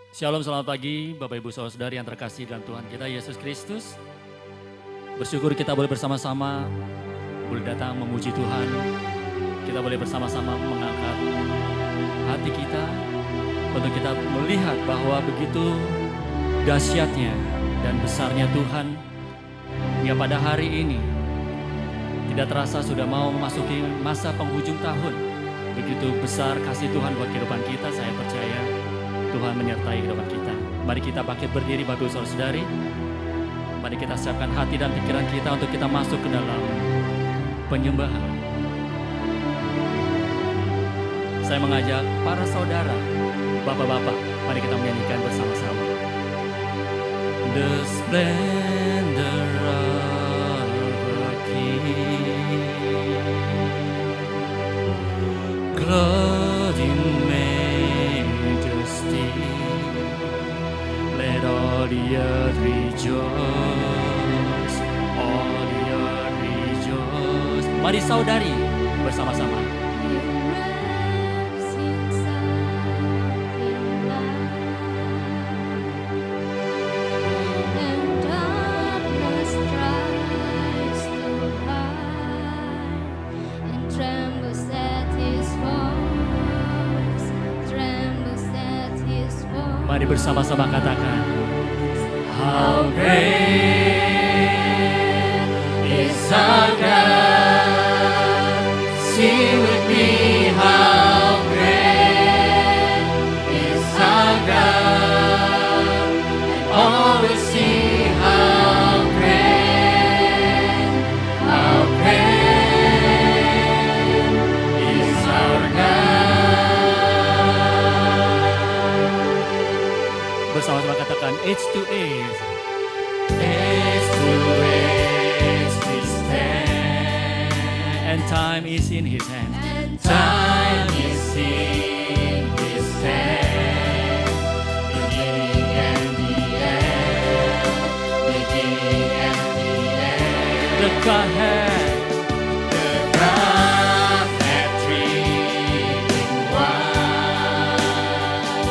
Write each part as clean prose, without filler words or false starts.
Shalom, selamat pagi Bapak Ibu Saudara-saudari yang terkasih dalam Tuhan kita Yesus Kristus. Bersyukur kita boleh bersama-sama, boleh datang memuji Tuhan. Kita boleh bersama-sama mengangkat hati kita untuk kita melihat bahwa begitu dahsyatnya dan besarnya Tuhan. Ya, pada hari ini tidak terasa sudah mau memasuki masa penghujung tahun. Begitu besar kasih Tuhan buat kehidupan kita, saya percaya Tuhan menyertai kehidupan kita. Mari kita bangkit berdiri Bapak Ibu Saudara-saudari. Mari kita siapkan hati dan pikiran kita untuk kita masuk ke dalam penyembahan. Saya mengajak para saudara, bapak-bapak, mari kita menyanyikan bersama-sama. The splendor of a king, clothed in majesty, let all the earth rejoice, all the earth rejoice. Mari saudari bersama-sama. Mari bersama-sama katakan, How great is our God. Sing with me, how great is our God. And always sing, how great is our God. Bersama-sama katakan, age to age, age to age we stand, and time is in His hand, and time is in His hand, beginning and the end, beginning and the end. The Godhead, three in one,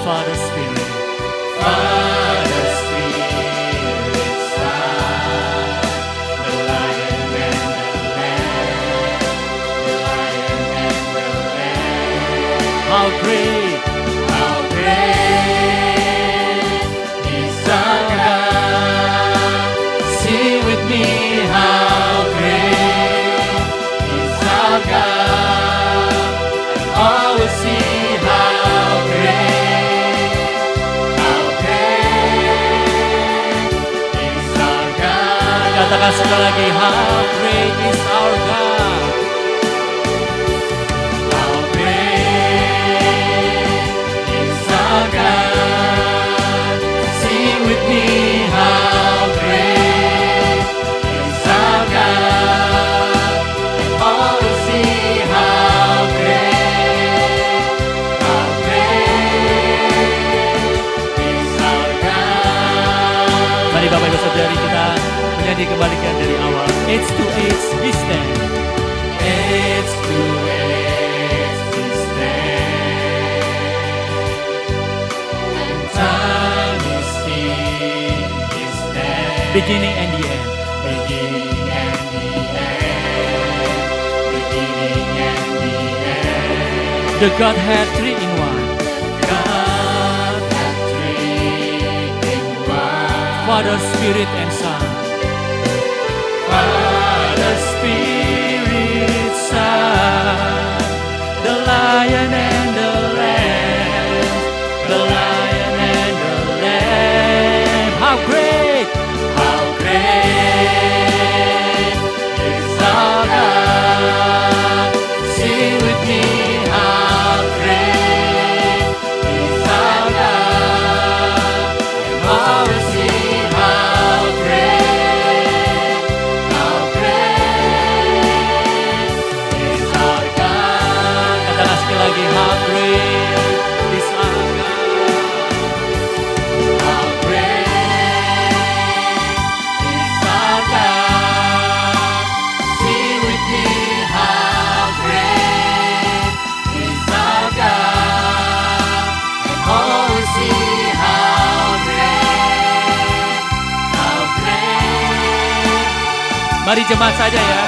Father, Spirit, Father, Spirit, Son, the Lion and the Lamb, the Lion and the Lamb. How great is our God. Sing with me, how great is our God. And always see how great. Katakan sekali lagi, how great is our God. How great is our God. Sing with me, how great is our God. And always see how great is our God. Mari Bapak Ibu Saudari kita menyanyi kembalikan dari awal. Age to age we stand, age to age we stand, and time is in His hand, beginning and the end, beginning and the end, beginning and the end. The Godhead three in one, Godhead three in one, Father, Spirit and Son, Father, Spirit, Son, the Lion and the Lamb, the Lion and the Lamb. How great is our God. Sing with me, how great is our God. And always sing, how great. Mari jemaat saja ya.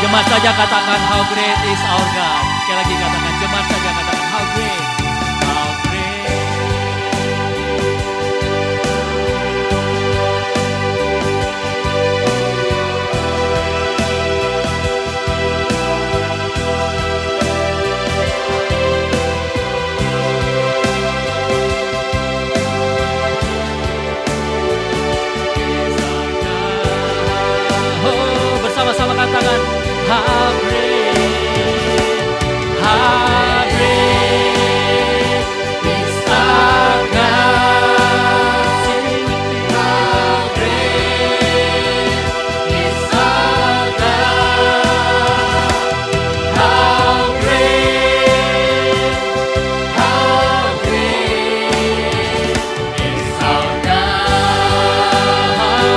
Jemaat saja katakan how great is our God. Sekali lagi katakan, jemaat saja katakan how great. How great. Oh, bersama-sama katakan how great, how great is our God. How great is our God. How great is our God. How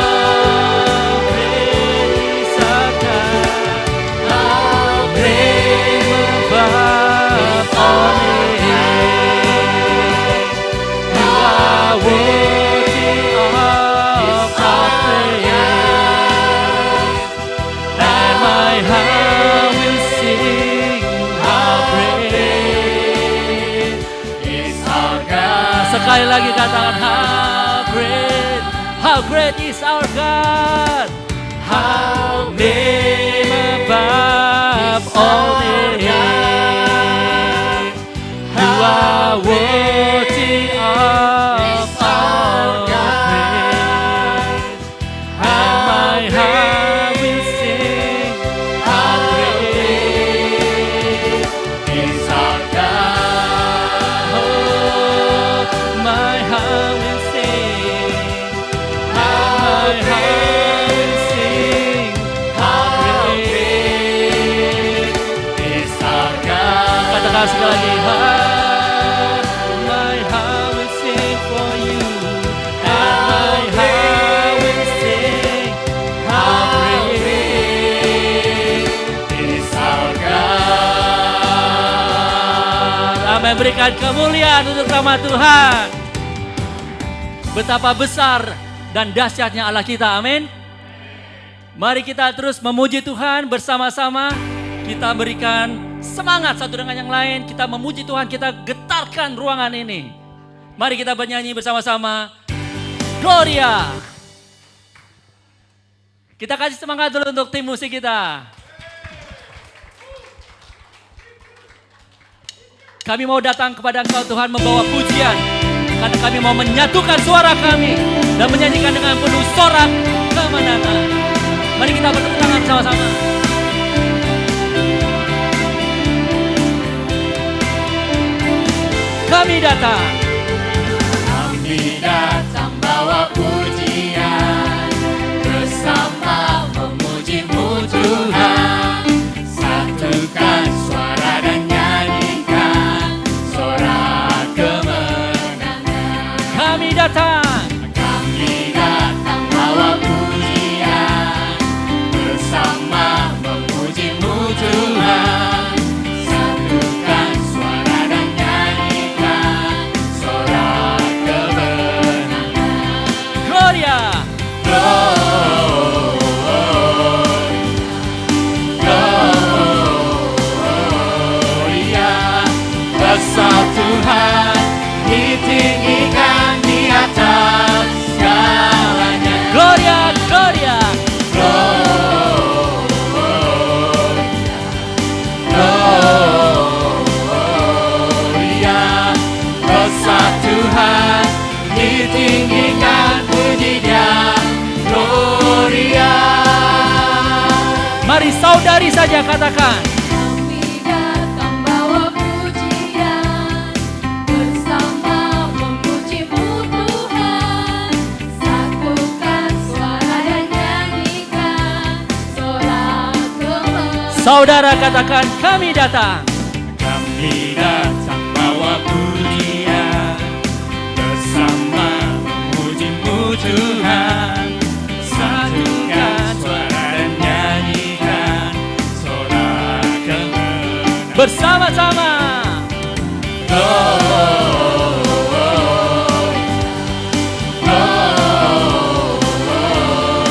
great is our God. How great above all names. You are worthy of our praise. And my heart will sing how great is our God. Sekali lagi katakan how great is our God. How name above all names. You are worthy of our praise. And my heart will sing how great is our God. Oh, my heart will sing. My heart will sing how great is our God. Katakan sekali lagi, my heart will sing for you, and my heart will sing how great is our God. Amin. Berikan kemuliaan untuk nama Tuhan. Betapa besar dan dahsyatnya Allah kita, amin. Mari kita terus memuji Tuhan bersama-sama. Kita berikan semangat satu dengan yang lain. Kita memuji Tuhan, kita getarkan ruangan ini. Mari kita bernyanyi bersama-sama Gloria. Kita kasih semangat dulu untuk tim musik kita. Kami mau datang kepada Engkau Tuhan membawa pujian. Karena kami mau menyatukan suara kami dan menyanyikan dengan penuh sorak kemenangan. Mari kita bertepuk tangan bersama-sama. Kami datang bawa pujian, bersama memuji-Mu Tuhan. Satukan suara dan nyanyikan sorak kemenangan. Kami datang bawa pujian, bersama memuji-Mu Tuhan. Satukan suara dan nyanyikan sorak kemenangan. Gloria, Gloria, besar Tuhan, ditinggikan di atas segalanya. Gloria, Gloria, Gloria, besar Tuhan, ditinggikan puji-Nya. Gloria. Mari saudari saja katakan. Kami datang bawa pujian, bersama memuji-Mu Tuhan. Satukan suara dan nyanyikan sorak kemenangan. Saudara katakan, kami datang. Kami datang bawa pujian, bersama memuji-Mu Tuhan. Satukan suara dan nyanyikan sorak kemenangan. Bersama-sama.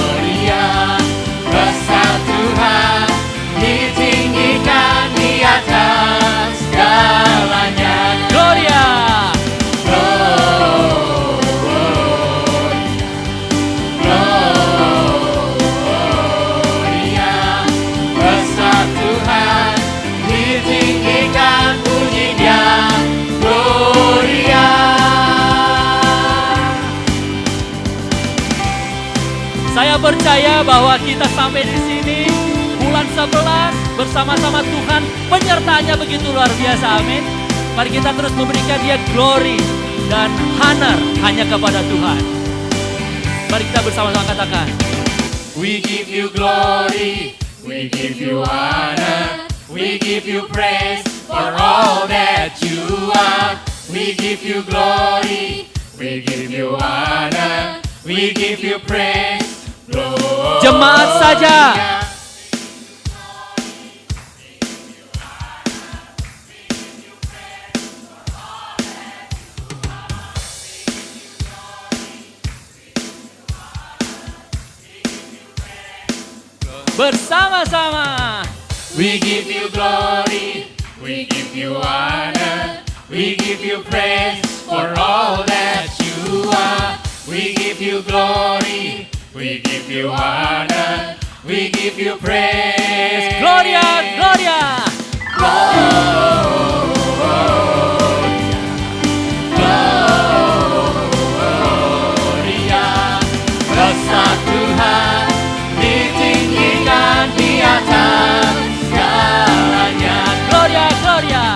Gloria, percaya bahwa kita sampai di sini bulan 11 bersama-sama Tuhan, penyertaannya begitu luar biasa, amin. Mari kita terus memberikan Dia glory dan honor hanya kepada Tuhan. Mari kita bersama-sama katakan, We give you glory, we give you honor, we give you praise for all that you are. We give you glory, we give you honor, we give you praise. Glory. jemaat saja. Bersama-sama. We give you glory, we give you honor, we give you praise for all that you are. We give you glory, we give you honor, we give you praise. Gloria, Gloria. Gloria, rasa Tuhan ditinggikan di atas segalanya. Gloria, Gloria.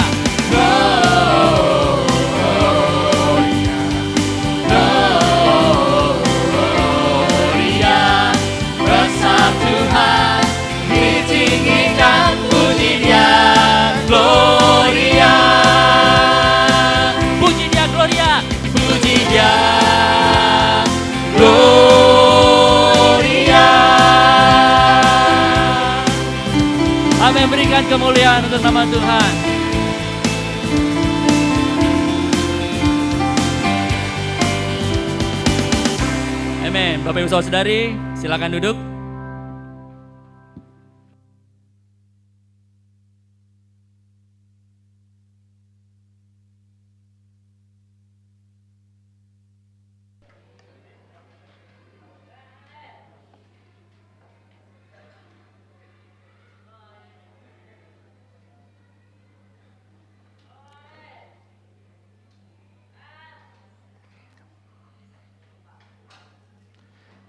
Gloria, rasa Tuhan ditinggikan, puji Dia. Gloria, Puji Dia, Gloria. puji Dia. Gloria. Amin, berikan kemuliaan untuk nama Tuhan. Amin. Bapak Ibu Saudara-saudari, silakan duduk.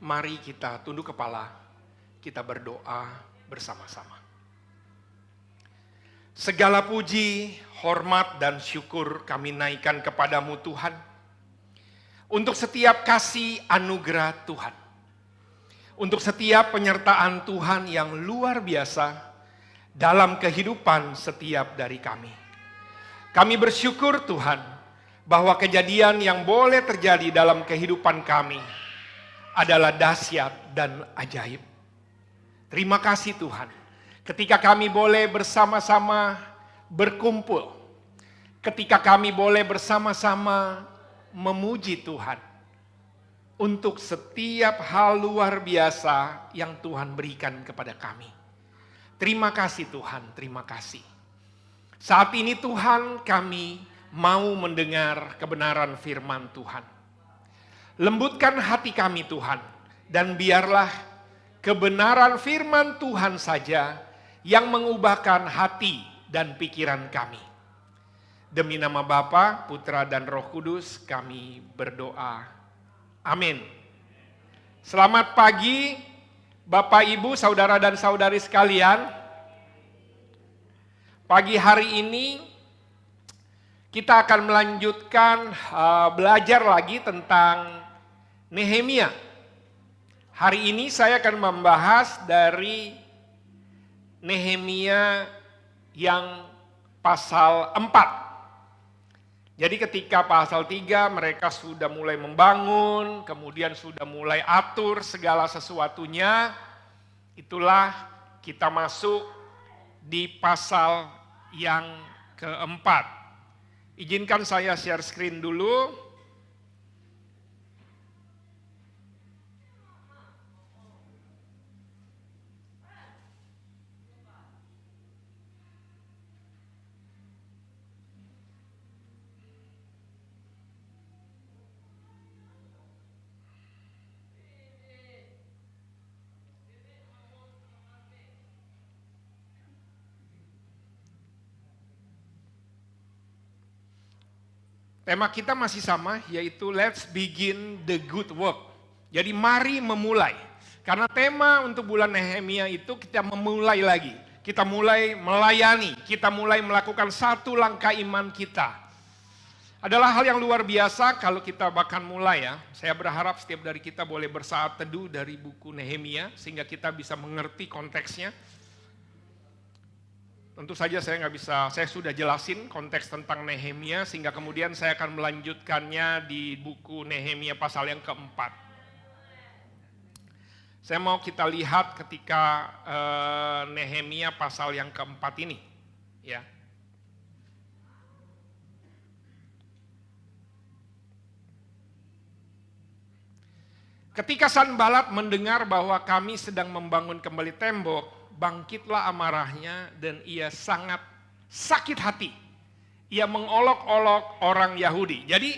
Mari kita tunduk kepala, kita berdoa bersama-sama. Segala puji, hormat, dan syukur kami naikkan kepadamu Tuhan, untuk setiap kasih anugerah Tuhan, untuk setiap penyertaan Tuhan yang luar biasa dalam kehidupan setiap dari kami. Kami bersyukur Tuhan, bahwa kejadian yang boleh terjadi dalam kehidupan kami adalah dahsyat dan ajaib. Terima kasih Tuhan, ketika kami boleh bersama-sama berkumpul, ketika kami boleh bersama-sama memuji Tuhan, untuk setiap hal luar biasa yang Tuhan berikan kepada kami. Terima kasih Tuhan, terima kasih. Saat ini Tuhan, kami mau mendengar kebenaran firman Tuhan. Lembutkan hati kami Tuhan, dan biarlah kebenaran firman Tuhan saja yang mengubahkan hati dan pikiran kami. Demi nama Bapa, Putra, dan Roh Kudus kami berdoa. Amin. Selamat pagi Bapak, Ibu, Saudara, dan Saudari sekalian. Pagi hari ini kita akan melanjutkan belajar lagi tentang Nehemia. Hari ini saya akan membahas dari Nehemia yang pasal 4. Jadi ketika pasal 3 mereka sudah mulai membangun, kemudian sudah mulai atur segala sesuatunya, itulah kita masuk di pasal yang keempat. Izinkan saya share screen dulu. Tema kita masih sama, yaitu let's begin the good work. Jadi mari memulai. Karena tema untuk bulan Nehemia itu kita memulai lagi. Kita mulai melayani, kita mulai melakukan satu langkah iman kita. Adalah hal yang luar biasa kalau kita bahkan mulai ya. Saya berharap setiap dari kita boleh bersaat teduh dari buku Nehemia sehingga kita bisa mengerti konteksnya. Tentu saja saya sudah jelasin konteks tentang Nehemia sehingga kemudian saya akan melanjutkannya di buku Nehemia pasal yang keempat. Saya mau kita lihat ketika Nehemia pasal yang keempat ini, ya. Ketika Sanbalat mendengar bahwa kami sedang membangun kembali tembok, bangkitlah amarahnya dan ia sangat sakit hati. Ia mengolok-olok orang Yahudi. Jadi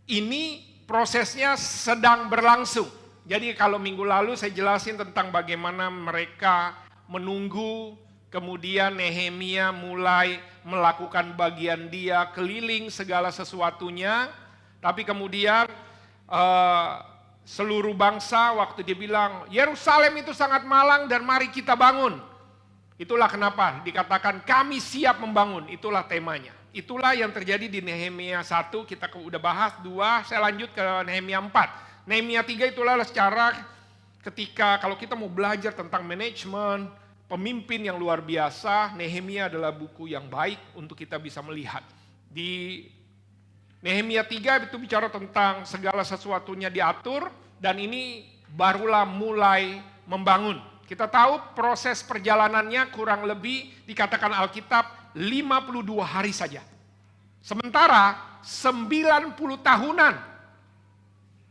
ini prosesnya sedang berlangsung. Jadi kalau minggu lalu saya jelasin tentang bagaimana mereka menunggu, kemudian Nehemia mulai melakukan bagian dia, keliling segala sesuatunya. Tapi kemudian seluruh bangsa waktu dia bilang, Yerusalem itu sangat malang dan mari kita bangun. Itulah kenapa dikatakan kami siap membangun, itulah temanya. Itulah yang terjadi di Nehemia 1, kita udah bahas 2, saya lanjut ke Nehemia 4. Nehemia 3 itulah secara ketika kalau kita mau belajar tentang manajemen, pemimpin yang luar biasa, Nehemia adalah buku yang baik untuk kita bisa melihat. Di Nehemia 3 itu bicara tentang segala sesuatunya diatur dan ini barulah mulai membangun. Kita tahu proses perjalanannya kurang lebih dikatakan Alkitab 52 hari saja. Sementara 90 tahunan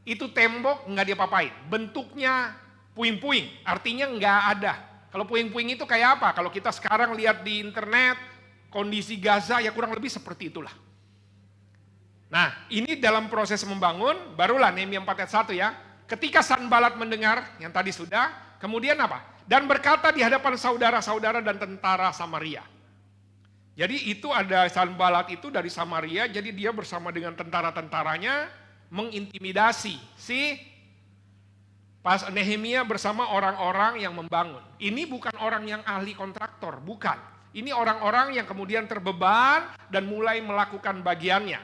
itu tembok nggak diapa-apain, bentuknya puing-puing, artinya nggak ada. Kalau puing-puing itu kayak apa? Kalau kita sekarang lihat di internet, kondisi Gaza ya kurang lebih seperti itulah. Nah ini dalam proses membangun, barulah Nehemia 4 ayat 1 ya. Ketika Sanbalat mendengar, yang tadi sudah, kemudian apa? Dan berkata di hadapan saudara-saudara dan tentara Samaria. Jadi itu ada Sanbalat itu dari Samaria, jadi dia bersama dengan tentara-tentaranya, mengintimidasi si pas Nehemia bersama orang-orang yang membangun. Ini bukan orang yang ahli kontraktor, bukan. Ini orang-orang yang kemudian terbeban dan mulai melakukan bagiannya.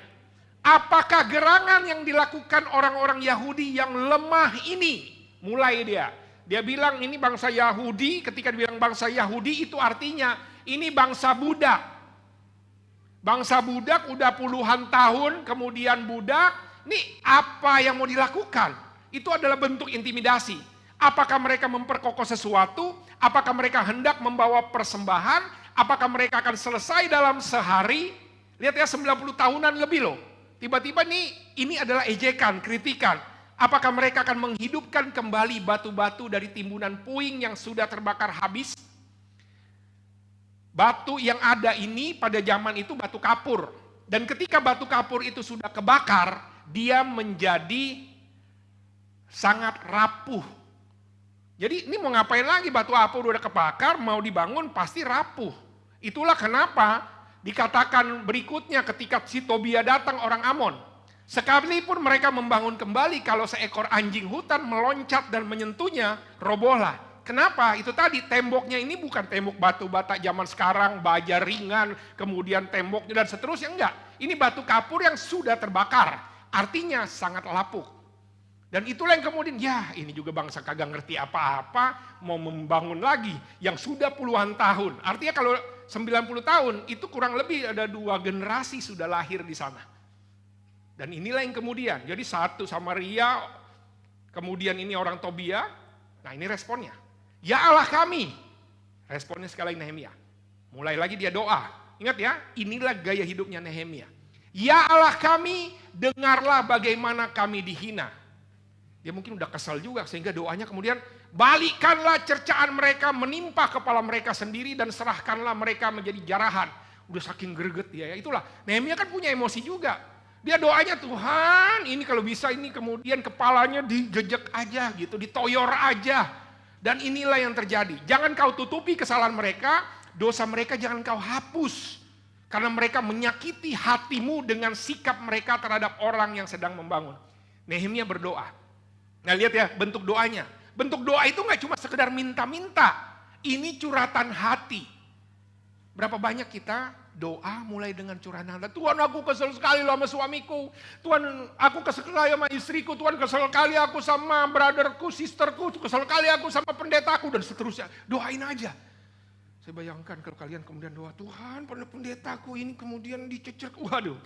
Apakah gerangan yang dilakukan orang-orang Yahudi yang lemah ini? Mulai dia bilang ini bangsa Yahudi, ketika dibilang bangsa Yahudi itu artinya ini bangsa budak. Bangsa budak udah puluhan tahun kemudian budak. Ini apa yang mau dilakukan? Itu adalah bentuk intimidasi. Apakah mereka memperkokoh sesuatu? Apakah mereka hendak membawa persembahan? Apakah mereka akan selesai dalam sehari? Lihat ya 90 tahunan lebih loh. Tiba-tiba ini adalah ejekan, kritikan. Apakah mereka akan menghidupkan kembali batu-batu dari timbunan puing yang sudah terbakar habis? Batu yang ada ini pada zaman itu batu kapur. Dan ketika batu kapur itu sudah kebakar, dia menjadi sangat rapuh. Jadi ini mau ngapain lagi, batu kapur udah kebakar, mau dibangun pasti rapuh. Itulah kenapa dikatakan berikutnya ketika si Tobia datang orang Amon. Sekalipun mereka membangun kembali, kalau seekor anjing hutan meloncat dan menyentuhnya, robohlah. Kenapa? Itu tadi temboknya ini bukan tembok batu bata zaman sekarang, baja ringan, kemudian temboknya dan seterusnya, enggak. Ini batu kapur yang sudah terbakar. Artinya sangat lapuk. Dan itulah yang kemudian, ya ini juga bangsa kagak ngerti apa-apa, mau membangun lagi yang sudah puluhan tahun. Artinya kalau 90 tahun, itu kurang lebih ada 2 generasi sudah lahir di sana. Dan inilah yang kemudian, jadi satu Samaria, kemudian ini orang Tobia, nah ini responnya. Ya Allah kami, responnya sekali lagi Nehemia. Mulai lagi dia doa, ingat ya, inilah gaya hidupnya Nehemia. Ya Allah kami, dengarlah bagaimana kami dihina. Dia mungkin udah kesal juga sehingga doanya kemudian balikkanlah cercaan mereka menimpa kepala mereka sendiri dan serahkanlah mereka menjadi jarahan. Udah saking greget dia ya, itulah. Nehemia kan punya emosi juga. Dia doanya Tuhan ini kalau bisa ini kemudian kepalanya dijejek aja gitu, ditoyor aja. Dan inilah yang terjadi. Jangan kau tutupi kesalahan mereka, dosa mereka jangan kau hapus. Karena mereka menyakiti hatimu dengan sikap mereka terhadap orang yang sedang membangun. Nehemia berdoa. Nah lihat ya bentuk doanya. Bentuk doa itu nggak cuma sekedar minta-minta. Ini curhatan hati. Berapa banyak kita doa mulai dengan curahan hati. Tuhan, aku kesel sekali loh sama suamiku. Tuhan, aku kesel sekali sama istriku. Tuhan, kesel sekali aku sama brotherku, sisterku. Kesel sekali aku sama pendetaku dan seterusnya. Doain aja. Saya bayangkan kalau kalian kemudian doa, Tuhan, pendetaku ini kemudian dicecer. Waduh.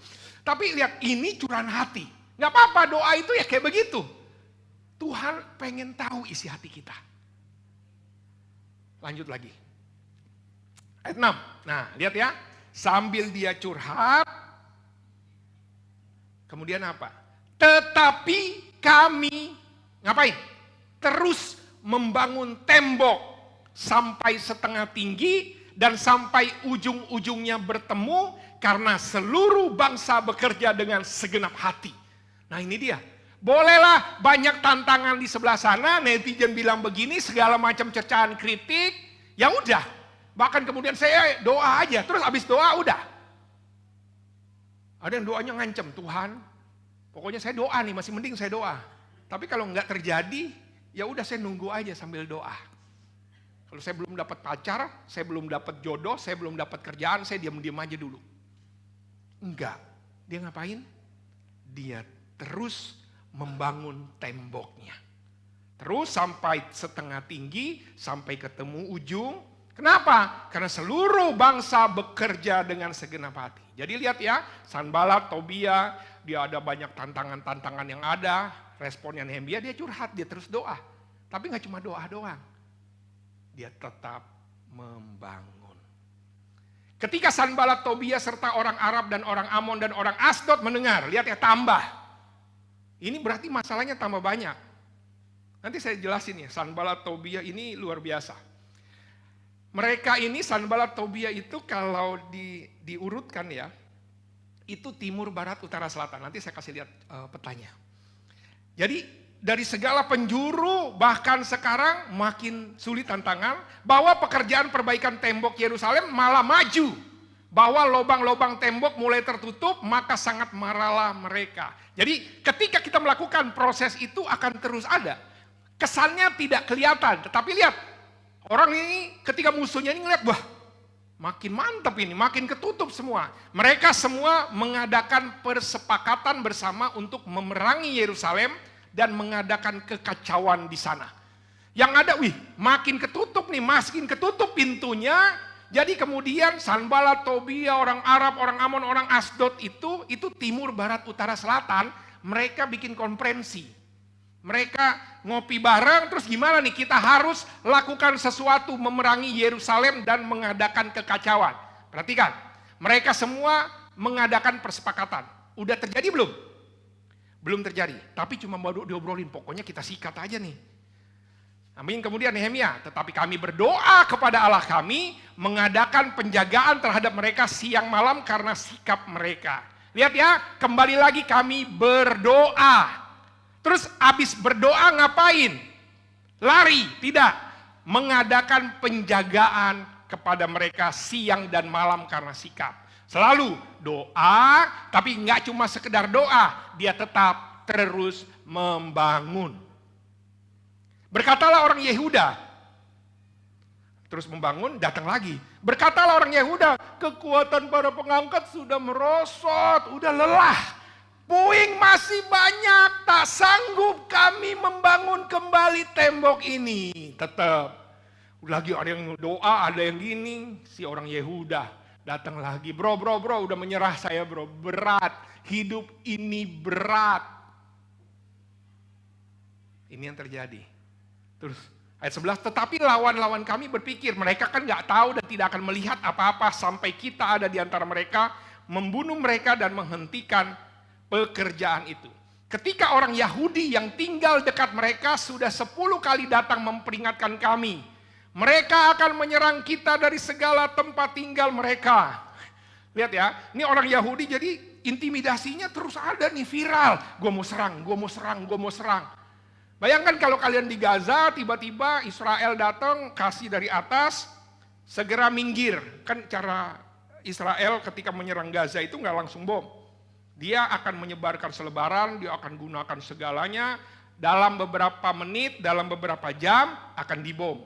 Tapi lihat, ini curahan hati. Nggak apa-apa, doa itu ya kayak begitu. Tuhan pengen tahu isi hati kita. Lanjut lagi. Ayat 6. Nah, lihat ya. Sambil dia curhat. Kemudian apa? Tetapi kami, ngapain? Terus membangun tembok. Sampai setengah tinggi dan sampai ujung-ujungnya bertemu karena seluruh bangsa bekerja dengan segenap hati. Nah ini dia. Bolehlah banyak tantangan di sebelah sana, netizen bilang begini, segala macam cercaan kritik, ya udah. Bahkan kemudian saya doa aja, terus habis doa udah. Ada yang doanya ngancem, Tuhan, pokoknya saya doa nih, masih mending saya doa. Tapi kalau nggak terjadi, ya udah saya nunggu aja sambil doa. Kalau saya belum dapat pacar, saya belum dapat jodoh, saya belum dapat kerjaan, saya diam-diam aja dulu. Enggak. Dia ngapain? Dia terus membangun temboknya. Terus sampai setengah tinggi, sampai ketemu ujung. Kenapa? Karena seluruh bangsa bekerja dengan segenap hati. Jadi lihat ya, Sanballat, Tobia, dia ada banyak tantangan-tantangan yang ada. Responnya Nehemia, dia curhat, dia terus doa. Tapi gak cuma doa doang. Dia tetap membangun. Ketika Sanballat, Tobia serta orang Arab dan orang Amon dan orang Asdod mendengar, lihat ya tambah. Ini berarti masalahnya tambah banyak. Nanti saya jelasin ya, Sanballat, Tobia ini luar biasa. Mereka ini Sanballat, Tobia itu kalau diurutkan ya, itu timur, barat, utara, selatan. Nanti saya kasih lihat petanya. Jadi dari segala penjuru bahkan sekarang makin sulit tantangan bahwa pekerjaan perbaikan tembok Yerusalem malah maju. Bahwa lubang-lubang tembok mulai tertutup maka sangat marahlah mereka. Jadi ketika kita melakukan proses itu akan terus ada. Kesannya tidak kelihatan tetapi lihat orang ini ketika musuhnya ini ngeliat wah makin mantap ini, makin ketutup semua. Mereka semua mengadakan persepakatan bersama untuk memerangi Yerusalem dan mengadakan kekacauan di sana. Yang ada, makin ketutup nih, makin ketutup pintunya. Jadi kemudian Sanballat, Tobia, orang Arab, orang Amon, orang Asdod itu timur, barat, utara, selatan. Mereka bikin konferensi. Mereka ngopi bareng, terus gimana nih kita harus lakukan sesuatu memerangi Yerusalem dan mengadakan kekacauan. Perhatikan, mereka semua mengadakan persepakatan. Udah terjadi belum? Belum terjadi, tapi cuma mau diobrolin, pokoknya kita sikat aja nih. Amin. Kemudian Nehemia, tetapi kami berdoa kepada Allah kami, mengadakan penjagaan terhadap mereka siang malam karena sikap mereka. Lihat ya, kembali lagi kami berdoa. Terus habis berdoa ngapain? Lari? Tidak. Mengadakan penjagaan kepada mereka siang dan malam karena sikap. Selalu doa, tapi nggak cuma sekedar doa, dia tetap terus membangun. Berkatalah orang Yehuda, terus membangun, datang lagi. Berkatalah orang Yehuda, kekuatan para pengangkat sudah merosot, udah lelah. Puing masih banyak, tak sanggup kami membangun kembali tembok ini. Tetap, lagi ada yang doa, ada yang gini, si orang Yehuda. Datang lagi, bro, udah menyerah saya bro, berat, hidup ini berat. Ini yang terjadi. Terus ayat 11, tetapi lawan-lawan kami berpikir, mereka kan gak tahu dan tidak akan melihat apa-apa sampai kita ada di antara mereka, membunuh mereka dan menghentikan pekerjaan itu. Ketika orang Yahudi yang tinggal dekat mereka sudah 10 kali datang memperingatkan kami, mereka akan menyerang kita dari segala tempat tinggal mereka. Lihat ya, ini orang Yahudi jadi intimidasinya terus ada nih viral. Gue mau serang. Bayangkan kalau kalian di Gaza, tiba-tiba Israel datang, kasih dari atas, segera minggir. Kan cara Israel ketika menyerang Gaza itu nggak langsung bom. Dia akan menyebarkan selebaran, dia akan gunakan segalanya. dalam beberapa menit, dalam beberapa jam akan dibom.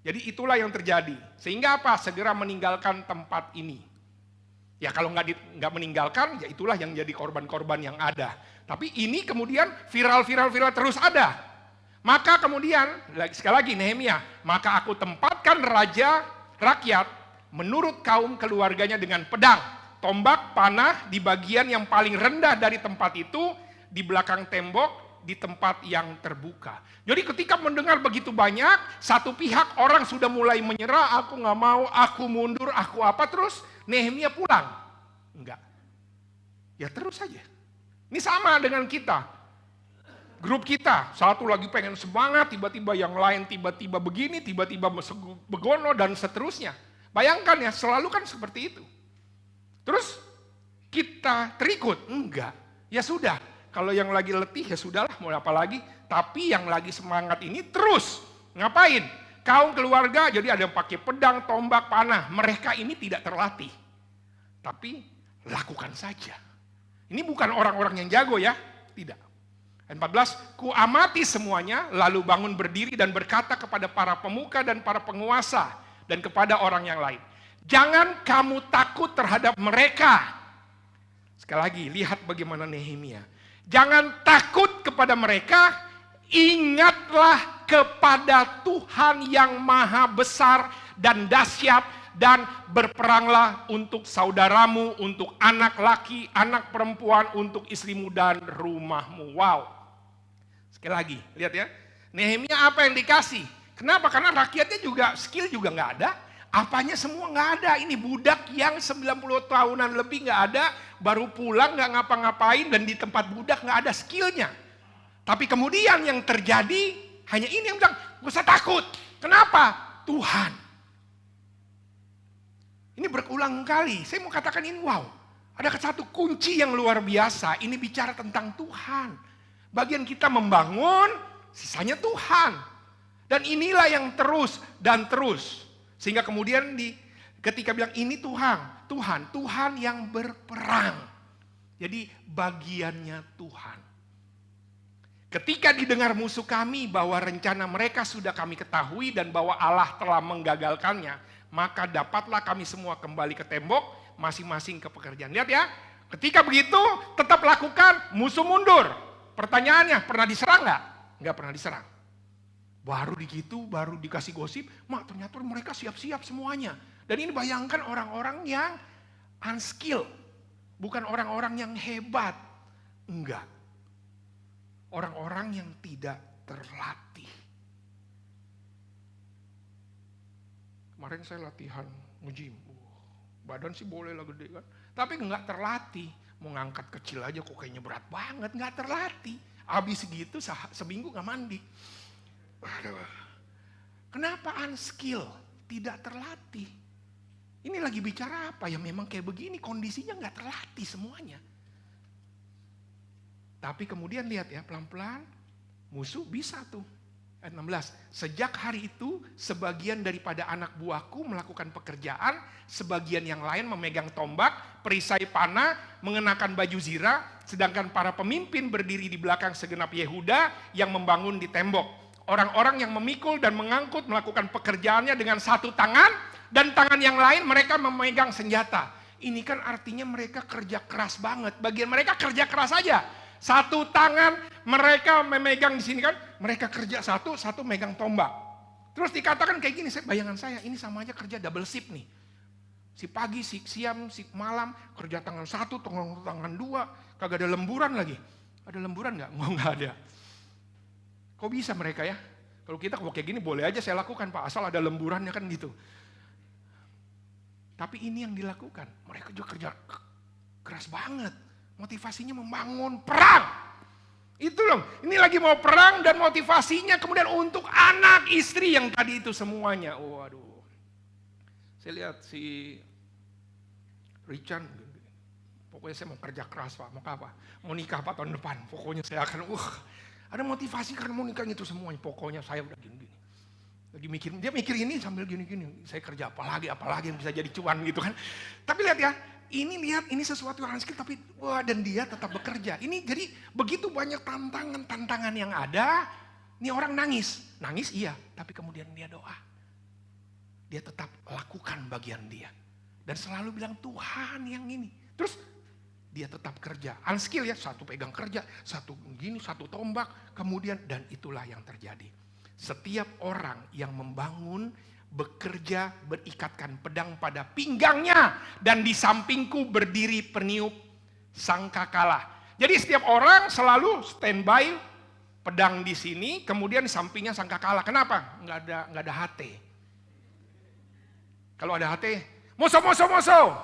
Jadi itulah yang terjadi. Sehingga apa? Segera meninggalkan tempat ini. Ya kalau nggak meninggalkan, ya itulah yang jadi korban-korban yang ada. Tapi ini kemudian viral terus ada. Maka kemudian, sekali lagi Nehemia, maka aku tempatkan raja rakyat menurut kaum keluarganya dengan pedang, tombak, panah di bagian yang paling rendah dari tempat itu, di belakang tembok, di tempat yang terbuka. Jadi ketika mendengar begitu banyak, satu pihak orang sudah mulai menyerah, aku nggak mau, aku mundur, aku apa, terus Nehemia pulang. Enggak. Ya terus saja. Ini sama dengan kita. Grup kita, satu lagi pengen semangat, tiba-tiba yang lain tiba-tiba begini, tiba-tiba begono dan seterusnya. Bayangkan ya, selalu kan seperti itu. Terus kita terikut? Enggak. Ya sudah, kalau yang lagi letih ya sudahlah, mau apa lagi. Tapi yang lagi semangat ini terus. Ngapain? Kaum keluarga, jadi ada yang pakai pedang, tombak, panah. Mereka ini tidak terlatih. Tapi lakukan saja. Ini bukan orang-orang yang jago ya, tidak. 14, ku amati semuanya, lalu bangun berdiri dan berkata kepada para pemuka dan para penguasa dan kepada orang yang lain. Jangan kamu takut terhadap mereka. Sekali lagi, lihat bagaimana Nehemia. Jangan takut kepada mereka, ingatlah kepada Tuhan yang maha besar dan dahsyat, dan berperanglah untuk saudaramu, untuk anak laki, anak perempuan, untuk istrimu dan rumahmu. Wow. Sekali lagi, lihat ya. Nehemia apa yang dikasih? Kenapa? Karena rakyatnya juga, skill juga nggak ada. Apanya semua nggak ada. Ini budak yang 90 tahunan lebih nggak ada. Baru pulang nggak ngapa-ngapain dan di tempat budak nggak ada skillnya. Tapi kemudian yang terjadi hanya ini yang bilang, gak usah takut. Kenapa? Tuhan. Ini berulang kali. Saya mau katakan ini wow. Ada satu kunci yang luar biasa. Ini bicara tentang Tuhan. Bagian kita membangun, sisanya Tuhan. Dan inilah yang terus dan terus. Sehingga kemudian ketika bilang ini Tuhan yang berperang. Jadi bagiannya Tuhan. Ketika didengar musuh kami bahwa rencana mereka sudah kami ketahui dan bahwa Allah telah menggagalkannya, maka dapatlah kami semua kembali ke tembok, masing-masing ke pekerjaan. Lihat ya, ketika begitu tetap lakukan, musuh mundur. Pertanyaannya, pernah diserang nggak? Nggak pernah diserang. Baru begitu, baru dikasih gosip, mak ternyata mereka siap-siap semuanya. Dan ini bayangkan orang-orang yang unskilled, bukan orang-orang yang hebat. Enggak. Orang-orang yang tidak terlatih. Kemarin saya latihan nge-gym. Badan sih boleh lah gede kan. Tapi nggak terlatih. Mau ngangkat kecil aja kok kayaknya berat banget. Nggak terlatih. Habis segitu seminggu nggak mandi. Kenapa unskill? Tidak terlatih. Ini lagi bicara apa? Ya memang kayak begini kondisinya nggak terlatih semuanya. Tapi kemudian lihat ya pelan-pelan musuh bisa tuh. Ayat 16, sejak hari itu sebagian daripada anak buahku melakukan pekerjaan, sebagian yang lain memegang tombak, perisai panah, mengenakan baju zirah, sedangkan para pemimpin berdiri di belakang segenap Yehuda yang membangun di tembok. Orang-orang yang memikul dan mengangkut melakukan pekerjaannya dengan satu tangan, dan tangan yang lain mereka memegang senjata. Ini kan artinya mereka kerja keras banget, bagian mereka kerja keras aja. Satu tangan mereka memegang di sini kan, mereka kerja satu megang tombak. Terus dikatakan kayak gini, bayangan saya ini sama aja kerja double shift nih. Si pagi, si siang, si malam, kerja tangan satu, tangan dua, kagak ada lemburan lagi. Ada lemburan nggak? Nggak ada. Kok bisa mereka ya? Kalau kita kayak gini boleh aja saya lakukan Pak, asal ada lemburannya kan gitu. Tapi ini yang dilakukan, mereka juga kerja keras banget. Motivasinya membangun perang. Itu loh, ini lagi mau perang dan motivasinya kemudian untuk anak, istri yang tadi itu semuanya. Waduh. Saya lihat si Richard, pokoknya saya mau kerja keras Pak, mau apa? Mau nikah Pak tahun depan, pokoknya saya akan, ada motivasi karena mau nikah itu semuanya. Pokoknya saya udah gini-gini. Lagi mikir, dia mikir ini sambil gini-gini. Saya kerja apalagi yang bisa jadi cuan gitu kan. Tapi lihat ya, ini sesuatu yang skill tapi dan dia tetap bekerja. Ini jadi begitu banyak tantangan yang ada, ini orang nangis. Nangis iya, tapi kemudian dia doa. Dia tetap lakukan bagian dia. Dan selalu bilang Tuhan yang ini. Terus dia tetap kerja. Unskill ya, satu pegang kerja, satu gini, satu tombak. Kemudian dan itulah yang terjadi. Setiap orang yang membangun, bekerja, berikatkan pedang pada pinggangnya. Dan di sampingku berdiri peniup sangkakala. Jadi setiap orang selalu standby, pedang di sini, kemudian di sampingnya sangkakala. Kenapa? Nggak ada HT. Kalau ada HT, musuh,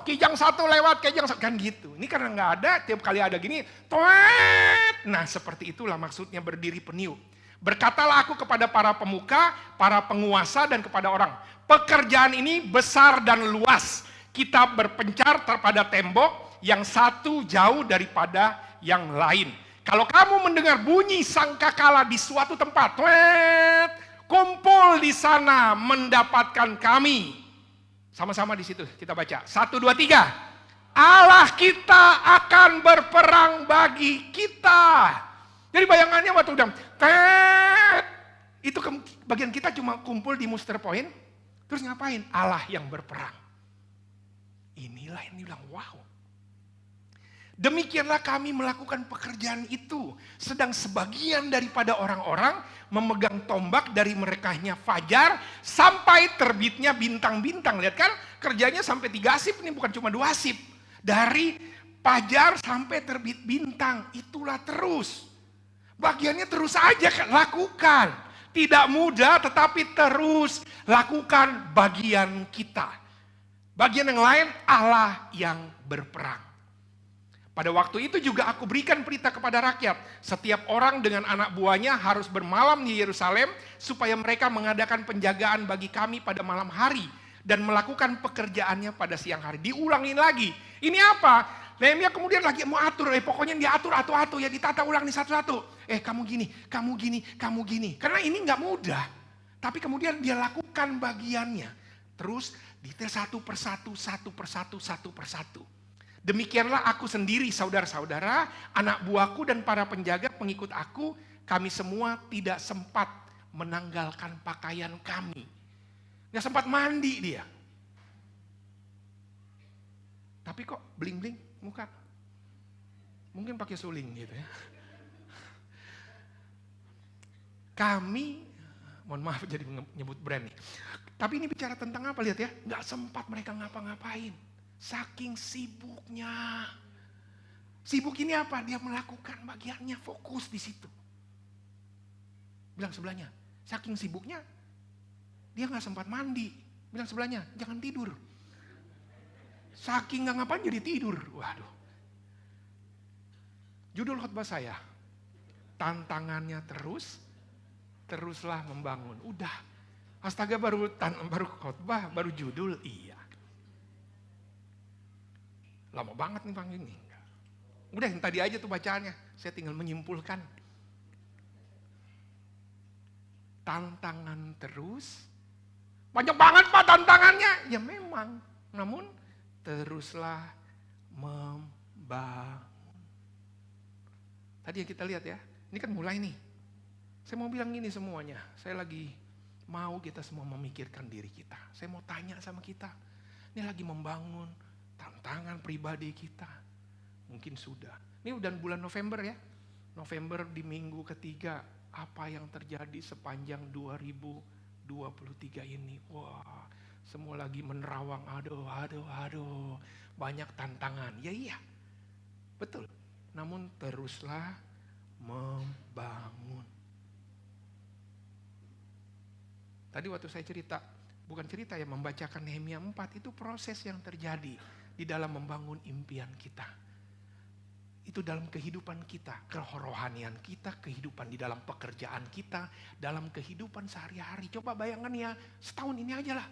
kijang satu lewat, kijang satu, kan gitu. Ini karena nggak ada, tiap kali ada gini, toet. Nah seperti itulah maksudnya berdiri peniup. Berkatalah aku kepada para pemuka, para penguasa dan kepada orang. Pekerjaan ini besar dan luas. Kita berpencar pada tembok yang satu jauh daripada yang lain. Kalau kamu mendengar bunyi sangkakala di suatu tempat, tuet, kumpul di sana mendapatkan kami. Sama-sama di situ kita baca. 1, 2, 3. Allah kita akan berperang bagi kita. Jadi bayangannya waktu udah itu bagian kita cuma kumpul di muster point. Terus ngapain? Allah yang berperang. Inilah yang dibilang wow. Demikianlah kami melakukan pekerjaan itu. Sedang sebagian daripada orang-orang memegang tombak dari merekahnya fajar sampai terbitnya bintang-bintang. Lihat kan kerjanya sampai 3 sip, ini bukan cuma 2 sip. Dari fajar sampai terbit bintang, itulah terus. Bagiannya terus aja lakukan. Tidak mudah tetapi terus lakukan bagian kita. Bagian yang lain Allah yang berperang. Pada waktu itu juga aku berikan perintah kepada rakyat. Setiap orang dengan anak buahnya harus bermalam di Yerusalem supaya mereka mengadakan penjagaan bagi kami pada malam hari. Dan melakukan pekerjaannya pada siang hari. Diulangin lagi. Ini apa? Nehemia kemudian lagi mau atur. Pokoknya dia atur ya ditata ulang nih satu-satu. Kamu gini, kamu gini, kamu gini. Karena ini gak mudah. Tapi kemudian dia lakukan bagiannya. Terus detail satu persatu. Demikianlah aku sendiri saudara-saudara, anak buahku dan para penjaga pengikut aku, kami semua tidak sempat menanggalkan pakaian kami. Gak sempat mandi dia. Tapi kok bling-bling muka. Mungkin pakai suling gitu ya. Kami, mohon maaf jadi nyebut brand nih. Tapi ini bicara tentang apa lihat ya. Gak sempat mereka ngapa-ngapain. Saking sibuknya. Sibuk ini apa? Dia melakukan bagiannya, fokus di situ. Bilang sebelahnya, saking sibuknya, dia gak sempat mandi. Bilang sebelahnya, jangan tidur. Saking gak ngapain jadi tidur. Waduh. Judul khotbah saya, tantangannya teruslah membangun. Udah, astaga baru khotbah, baru judul, iya. Lama banget nih Bang ini. Udah yang tadi aja tuh bacaannya. Saya tinggal menyimpulkan. Tantangan terus. Banyak banget Pak tantangannya. Ya memang. Namun teruslah membangun. Tadi yang kita lihat ya. Ini kan mulai nih. Saya mau bilang gini semuanya. Saya lagi mau kita semua memikirkan diri kita. Saya mau tanya sama kita. Ini lagi membangun tantangan pribadi kita. Mungkin sudah. Ini udah bulan November ya. November di minggu ketiga. Apa yang terjadi sepanjang 2023 ini. Wah, semua lagi menerawang. Aduh. Banyak tantangan. Ya iya. Betul. Namun teruslah membangun. Tadi waktu saya cerita. Bukan cerita ya, membacakan Nehemia 4 itu proses yang terjadi di dalam membangun impian kita. Itu dalam kehidupan kita, kerohanian kita, kehidupan di dalam pekerjaan kita, dalam kehidupan sehari-hari. Coba bayangkan ya, setahun ini aja lah.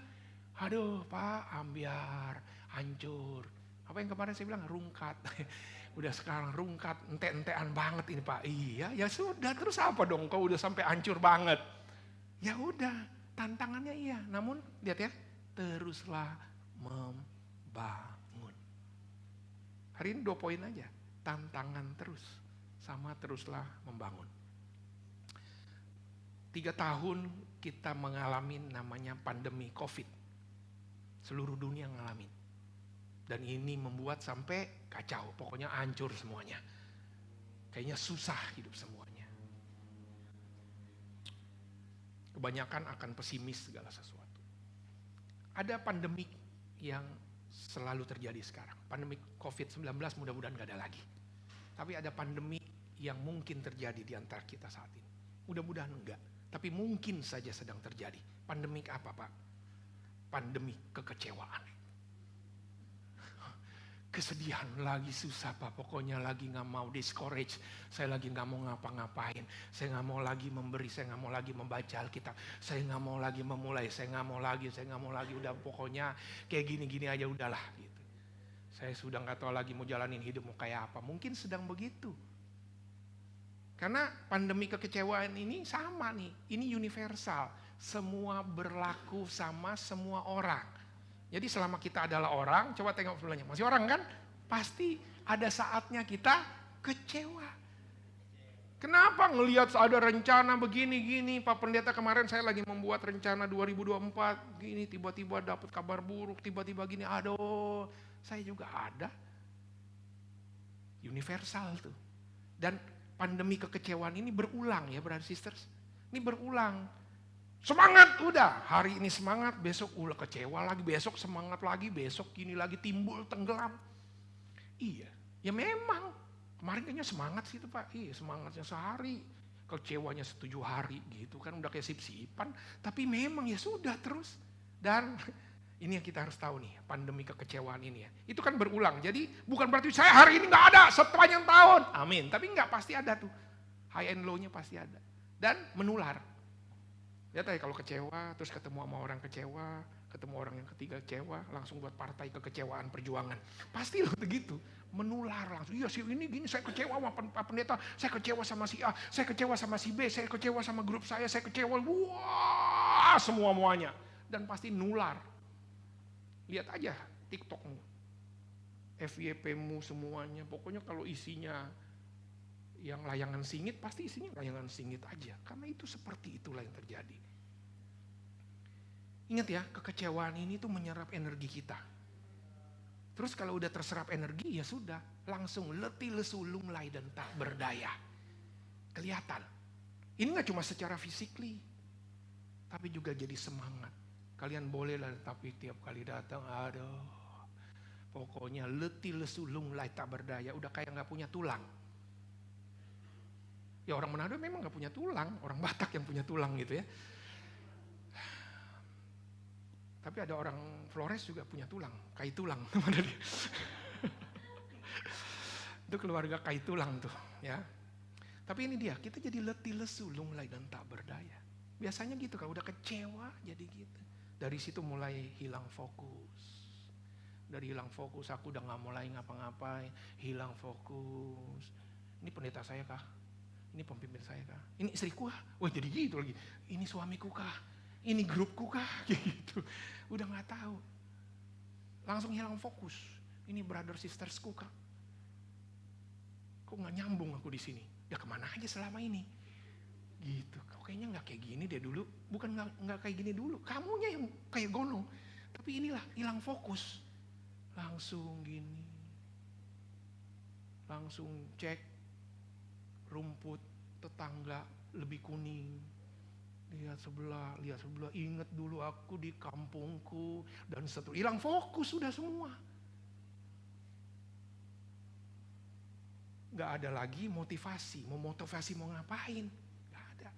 Aduh Pak, ambiar, hancur. Apa yang kemarin saya bilang, rungkat. Udah sekarang rungkat, ente-entean banget ini Pak. Iya, ya sudah, terus apa dong kau udah sampai hancur banget. Ya udah. Tantangannya iya, namun lihat ya, teruslah membangun. Hari ini 2 poin aja, tantangan terus. sama teruslah membangun. 3 tahun kita mengalami namanya pandemi COVID. Seluruh dunia ngalamin. Dan ini membuat sampai kacau, pokoknya hancur semuanya. Kayaknya susah hidup semuanya. Kebanyakan akan pesimis segala sesuatu. Ada pandemik yang selalu terjadi sekarang. Pandemi COVID-19 mudah-mudahan gak ada lagi. Tapi ada pandemi yang mungkin terjadi di antara kita saat ini. Mudah-mudahan enggak, tapi mungkin saja sedang terjadi. Pandemik apa, Pak? Pandemik kekecewaan. Kesedihan lagi susah, Pak. Pokoknya lagi gak mau discourage. Saya lagi gak mau ngapa-ngapain. Saya gak mau lagi memberi. Saya gak mau lagi membaca Alkitab. Saya gak mau lagi memulai. Saya gak mau lagi. Udah pokoknya kayak gini-gini aja udahlah. Gitu. Saya sudah gak tahu lagi mau jalanin hidup mau kayak apa. Mungkin sedang begitu. Karena pandemi kekecewaan ini sama nih. Ini universal. Semua berlaku sama semua orang. Jadi selama kita adalah orang, coba tengok sebelahnya, masih orang kan? Pasti ada saatnya kita kecewa. Kenapa ngelihat ada rencana begini-gini, Pak Pendeta kemarin saya lagi membuat rencana 2024, gini tiba-tiba dapat kabar buruk, tiba-tiba gini, aduh, saya juga ada. Universal tuh. Dan pandemi kekecewaan ini berulang ya, brother sisters. Ini berulang. Semangat udah, hari ini semangat, besok udah kecewa lagi, besok semangat lagi, besok gini lagi timbul tenggelam. Iya, ya memang kemarin kayaknya semangat sih itu Pak, iya semangatnya sehari, kecewanya 7 hari gitu kan udah kayak sip-sipan, tapi memang ya sudah terus. Dan ini yang kita harus tahu nih, pandemi kekecewaan ini ya, itu kan berulang, jadi bukan berarti saya hari ini gak ada sepanjang tahun, amin, tapi enggak, pasti ada tuh, high and low-nya pasti ada, dan menular. Lihat aja kalau kecewa, terus ketemu sama orang kecewa, ketemu orang yang ketiga kecewa, langsung buat partai kekecewaan perjuangan. Pasti loh begitu, menular langsung. Iya sih ini gini, saya kecewa sama Pak Pendeta, saya kecewa sama si A, saya kecewa sama si B, saya kecewa sama grup saya kecewa, wah semuanya. Dan pasti nular. Lihat aja TikTokmu, FYP-mu semuanya, pokoknya kalau isinya yang layangan singit, pasti isinya layangan singit aja. Karena itu seperti itulah yang terjadi. Ingat ya, kekecewaan ini tuh menyerap energi kita. Terus kalau udah terserap energi, ya sudah. Langsung letih, lesu, lunglai, dan tak berdaya. Kelihatan. Ini gak cuma secara fisikly, tapi juga jadi semangat. Kalian boleh lah, tapi tiap kali datang, aduh. Pokoknya letih, lesu, lunglai, tak berdaya. Udah kayak gak punya tulang. Ya orang Manado memang gak punya tulang, orang Batak yang punya tulang gitu ya. Tapi ada orang Flores juga punya tulang, kai tulang. Itu keluarga kai tulang tuh ya. Tapi ini dia, kita jadi letih lesu, lunglai dan tak berdaya. Biasanya gitu kalau udah kecewa jadi gitu. Dari situ mulai hilang fokus. Dari hilang fokus aku udah gak mulai ngapa-ngapain, hilang fokus. Ini pendeta saya kah? Ini pemimpin saya kah? Ini istriku kah? Wah jadi gitu lagi. Ini suamiku kah? Ini grupku kah? Gitu. Udah gak tahu. Langsung hilang fokus. Ini brother sistersku kah? Kok gak nyambung aku di sini? Ya kemana aja selama ini? Gitu. Kok kayaknya gak kayak gini deh dulu. Bukan gak kayak gini dulu. Kamunya yang kayak gonong. Tapi inilah hilang fokus. Langsung gini. Langsung cek. Rumput tetangga lebih kuning. Lihat sebelah, ingat dulu aku di kampungku dan seterusnya. Hilang fokus sudah semua. Gak ada lagi motivasi, mau ngapain? Gak ada.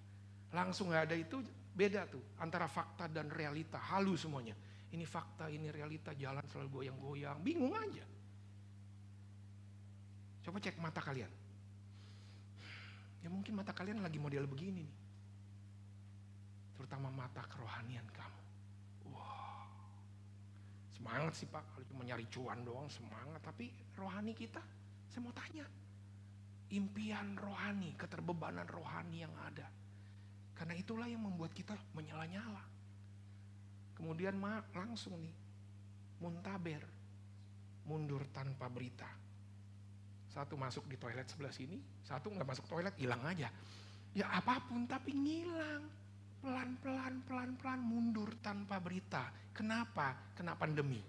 Langsung gak ada, itu beda tuh antara fakta dan realita, halu semuanya. Ini fakta, ini realita, jalan selalu goyang-goyang, bingung aja. Coba cek mata kalian. Ya mungkin mata kalian lagi model begini nih. Terutama mata kerohanian kamu. Wah. Semangat sih Pak, kalau cuma nyari cuan doang semangat. Tapi rohani kita, saya mau tanya. Impian rohani, keterbebanan rohani yang ada. Karena itulah yang membuat kita menyala-nyala. Kemudian langsung nih, muntaber. Mundur tanpa berita. Satu masuk di toilet sebelah sini, satu nggak masuk toilet, hilang aja. Ya apapun tapi ngilang. Pelan-pelan mundur tanpa berita. Kenapa? Kena pandemi.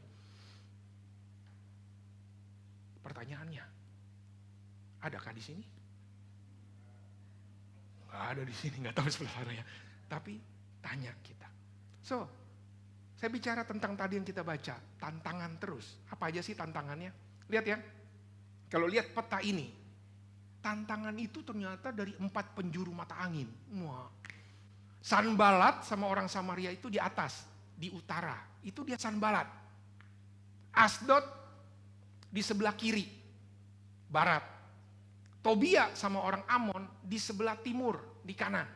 Pertanyaannya, adakah di sini? Nggak ada di sini, nggak tahu sebelah sana ya. Tapi tanya kita. So, saya bicara tentang tadi yang kita baca, tantangan terus. Apa aja sih tantangannya? Lihat ya, kalau lihat peta ini, tantangan itu ternyata dari 4 penjuru mata angin. Wah. Sanbalat sama orang Samaria itu di atas, di utara. Itu dia Sanbalat. Asdod di sebelah kiri, barat. Tobia sama orang Amon di sebelah timur, di kanan.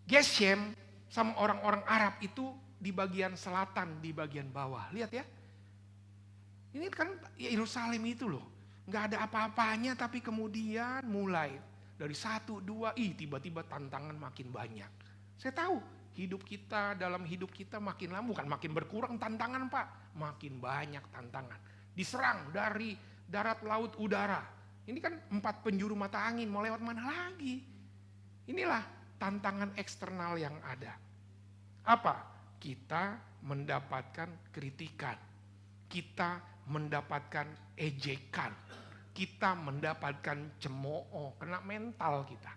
Geshem sama orang-orang Arab itu di bagian selatan, di bagian bawah. Lihat ya. Ini kan Yerusalem itu loh. Nggak ada apa-apanya tapi kemudian mulai. Dari 1, 2, tiba-tiba tantangan makin banyak. Saya tahu dalam hidup kita makin lama, bukan makin berkurang tantangan Pak. Makin banyak tantangan. Diserang dari darat, laut, udara. Ini kan 4 penjuru mata angin, mau lewat mana lagi? Inilah tantangan eksternal yang ada. Apa? Kita mendapatkan kritikan. Kita mendapatkan ejekan. Kita mendapatkan cemooh, kena mental kita.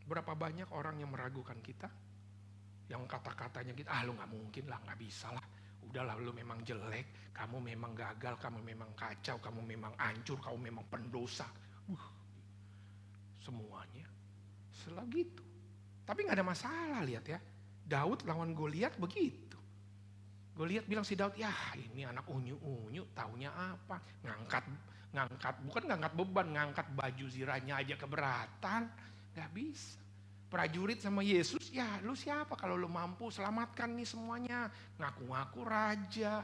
Berapa banyak orang yang meragukan kita? Yang kata-katanya kita, lu gak mungkin lah, gak bisa lah. Udahlah lu memang jelek, kamu memang gagal, kamu memang kacau, kamu memang hancur, kamu memang pendosa. Semuanya selagitu. Tapi gak ada masalah, lihat ya. Daud lawan Goliat begitu. Goliat bilang si Daud, ya ini anak unyu-unyu, taunya apa? Bukan ngangkat beban, ngangkat baju zirahnya aja keberatan. Gak bisa. Prajurit sama Yesus, ya lu siapa kalau lu mampu selamatkan nih semuanya. Ngaku-ngaku raja.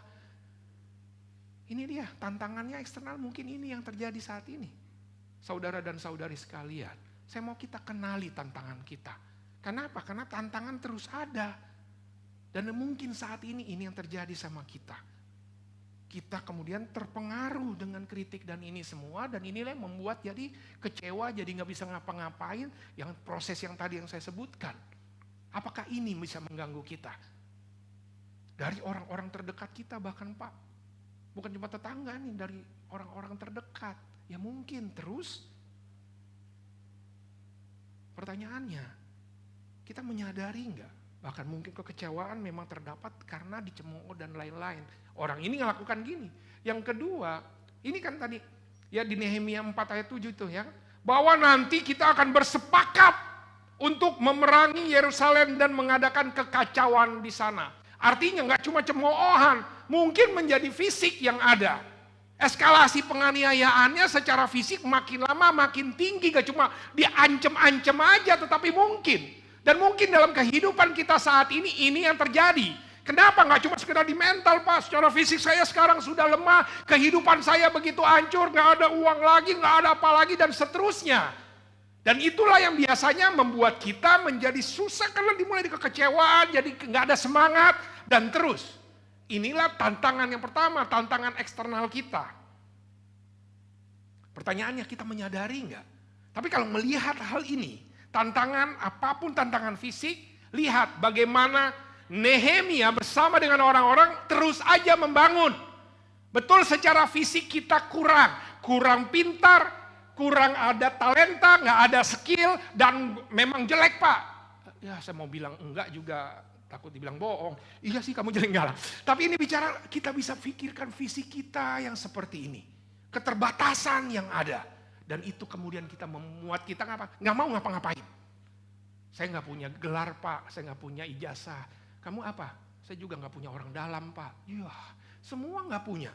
Ini dia tantangannya eksternal, mungkin ini yang terjadi saat ini. Saudara dan saudari sekalian, saya mau kita kenali tantangan kita. Kenapa? Karena tantangan terus ada. Dan mungkin saat ini yang terjadi sama kita. Kita kemudian terpengaruh dengan kritik dan ini semua. Dan inilah yang membuat jadi kecewa, jadi gak bisa ngapa-ngapain. Yang proses yang tadi yang saya sebutkan. Apakah ini bisa mengganggu kita? Dari orang-orang terdekat kita bahkan Pak. Bukan cuma tetangga nih, dari orang-orang terdekat. Ya mungkin terus. Pertanyaannya, kita menyadari gak? Bahkan mungkin kekecewaan memang terdapat karena dicemooh dan lain-lain. Orang ini melakukan gini. Yang kedua, ini kan tadi ya di Nehemia 4 ayat 7 itu ya. Bahwa nanti kita akan bersepakat untuk memerangi Yerusalem dan mengadakan kekacauan di sana. Artinya nggak cuma cemoohan, mungkin menjadi fisik yang ada. Eskalasi penganiayaannya secara fisik makin lama makin tinggi, gak cuma diancam-ancam aja tetapi mungkin. Dan mungkin dalam kehidupan kita saat ini yang terjadi. Kenapa? Gak cuma sekedar di mental Pak, secara fisik saya sekarang sudah lemah, kehidupan saya begitu hancur, gak ada uang lagi, gak ada apa lagi dan seterusnya. Dan itulah yang biasanya membuat kita menjadi susah karena dimulai dari kekecewaan, jadi gak ada semangat dan terus. Inilah tantangan yang pertama, tantangan eksternal kita. Pertanyaannya kita menyadari gak? Tapi kalau melihat hal ini, tantangan apapun tantangan fisik, lihat bagaimana Nehemia bersama dengan orang-orang terus aja membangun. Betul secara fisik kita kurang pintar, kurang ada talenta, nggak ada skill dan memang jelek Pak. Ya saya mau bilang enggak juga, takut dibilang bohong. Iya sih kamu jelek enggak lah. Tapi ini bicara kita bisa pikirkan fisik kita yang seperti ini. Keterbatasan yang ada. Dan itu kemudian kita memuat kita nggak mau ngapa-ngapain. Saya nggak punya gelar Pak, saya nggak punya ijazah. Kamu apa? Saya juga nggak punya orang dalam Pak. Iya, semua nggak punya.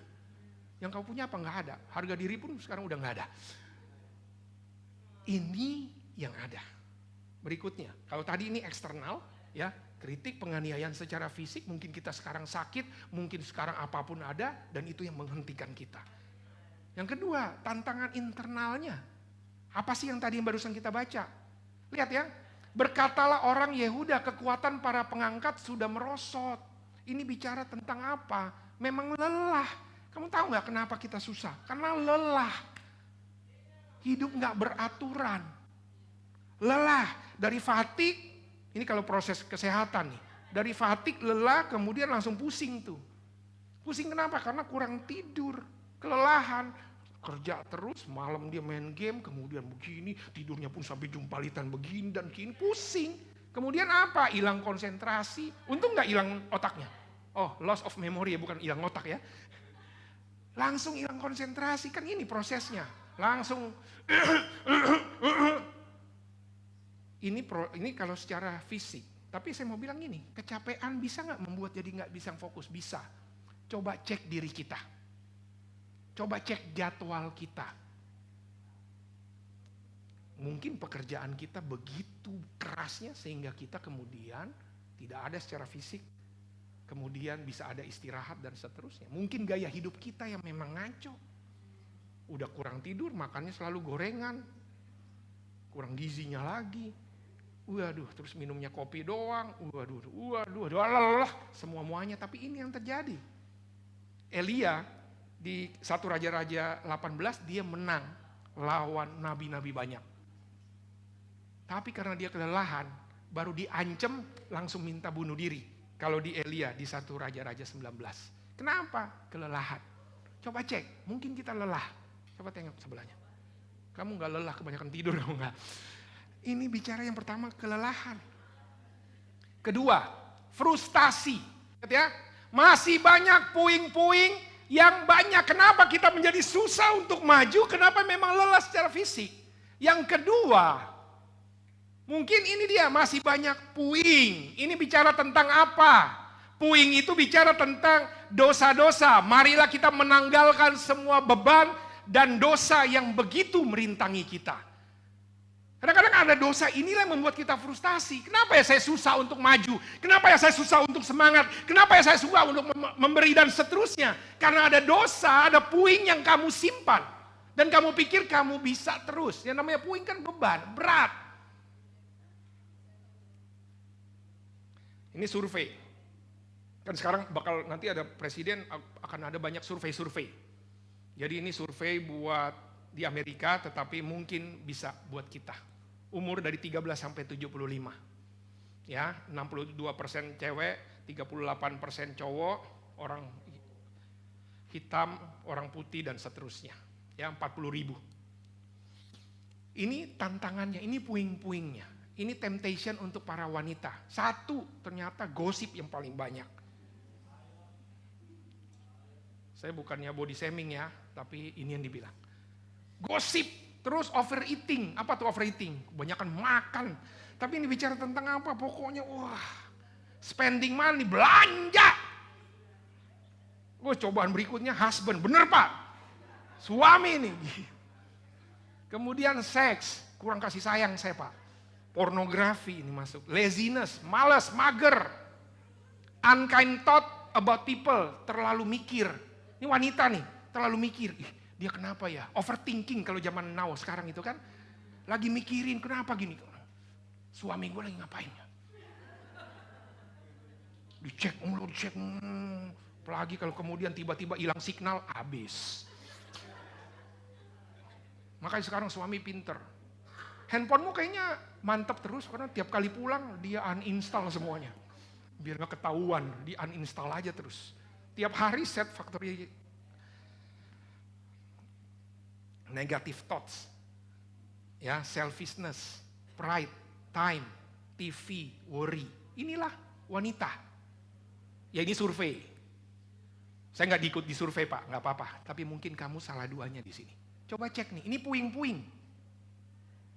Yang kau punya apa? Nggak ada. Harga diri pun sekarang udah nggak ada. Ini yang ada. Berikutnya, kalau tadi ini eksternal, ya kritik, penganiayaan secara fisik, mungkin kita sekarang sakit, mungkin sekarang apapun ada, dan itu yang menghentikan kita. Yang kedua, tantangan internalnya. Apa sih yang tadi yang barusan kita baca? Lihat ya, berkatalah orang Yehuda, kekuatan para pengangkat sudah merosot. Ini bicara tentang apa? Memang lelah. Kamu tahu nggak kenapa kita susah? Karena lelah. Hidup nggak beraturan. Lelah dari fatigue, ini kalau proses kesehatan nih. Dari fatigue, lelah, kemudian langsung pusing tuh. Pusing kenapa? Karena kurang tidur, kelelahan. Kerja terus, malam dia main game, kemudian begini, tidurnya pun sampai jumpalitan begini dan gini, pusing. Kemudian apa? Hilang konsentrasi. Untung nggak hilang otaknya. Oh, loss of memory ya, bukan hilang otak ya. Langsung hilang konsentrasi, kan ini prosesnya. Langsung ini kalau secara fisik. Tapi saya mau bilang gini, kecapean bisa nggak membuat jadi nggak bisa fokus? Bisa. Coba cek diri kita. Coba cek jadwal kita. Mungkin pekerjaan kita begitu kerasnya sehingga kita kemudian tidak ada secara fisik. Kemudian bisa ada istirahat dan seterusnya. Mungkin gaya hidup kita yang memang ngaco. Udah kurang tidur, makannya selalu gorengan. Kurang gizinya lagi. Waduh, terus minumnya kopi doang. Waduh, alah, semua-muanya. Tapi ini yang terjadi. Elia di 1 Raja-Raja 18 dia menang lawan nabi-nabi banyak. Tapi karena dia kelelahan, baru diancam langsung minta bunuh diri. Kalau di Elia di 1 Raja-Raja 19. Kenapa? Kelelahan. Coba cek, mungkin kita lelah. Coba tengok sebelahnya. Kamu gak lelah, kebanyakan tidur kamu gak. Ini bicara yang pertama, kelelahan. Kedua, frustasi. Lihat ya, masih banyak puing-puing yang banyak. Kenapa kita menjadi susah untuk maju? Kenapa memang lelah secara fisik? Yang kedua, mungkin ini dia masih banyak puing. Ini bicara tentang apa? Puing itu bicara tentang dosa-dosa. Marilah kita menanggalkan semua beban dan dosa yang begitu merintangi kita. Kadang-kadang ada dosa inilah yang membuat kita frustasi. Kenapa ya saya susah untuk maju? Kenapa ya saya susah untuk semangat? Kenapa ya saya susah untuk memberi dan seterusnya? Karena ada dosa, ada puing yang kamu simpan. Dan kamu pikir kamu bisa terus. Yang namanya puing kan beban, berat. Ini survei. Kan sekarang bakal nanti ada presiden, akan ada banyak survei-survei. Jadi ini survei buat di Amerika, tetapi mungkin bisa buat kita. Umur dari 13 sampai 75. Ya, 62% cewek, 38% cowok, orang hitam, orang putih dan seterusnya. Ya, 40.000. Ini tantangannya, ini puing-puingnya. Ini temptation untuk para wanita. Satu, ternyata gosip yang paling banyak. Saya bukannya body shaming ya, tapi ini yang dibilang. Gosip, terus overeating. Apa tuh overeating? Kebanyakan makan. Tapi ini bicara tentang apa? Pokoknya spending money, belanja. Cobaan berikutnya husband. Bener Pak? Suami ini. Kemudian seks, kurang kasih sayang saya Pak. Pornografi ini masuk. Laziness, malas, mager. Unkind thought about people, terlalu mikir. Ini wanita nih, terlalu mikir. Dia kenapa ya? Overthinking kalau zaman now sekarang itu kan. Lagi mikirin kenapa gini. Suami gue lagi ngapain ya? Dicek mulu, dicek. Apalagi kalau kemudian tiba-tiba hilang signal, habis. Makanya sekarang suami pinter. Handphonemu kayaknya mantap terus karena tiap kali pulang dia uninstall semuanya. Biar gak ketahuan, di uninstall aja terus. Tiap hari set factory negative thoughts, ya, selfishness, pride, time, TV, worry. Inilah wanita. Ya ini survei. Saya nggak diikut di survei Pak, nggak apa-apa. Tapi mungkin kamu salah duanya di sini. Coba cek nih, ini puing-puing.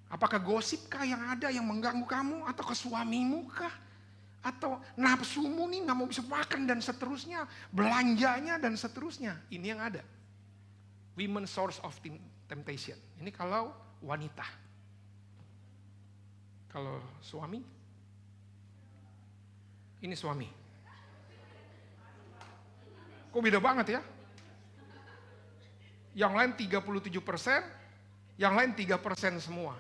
Apakah gosip kah yang ada yang mengganggu kamu atau ke suamimu kah? Atau nafsumu nih nggak mau bisa makan dan seterusnya, belanjanya dan seterusnya. Ini yang ada. Women source of temptation. Ini kalau wanita. Kalau suami, ini suami. Kok beda banget ya? Yang lain 37%, yang lain 3% semua.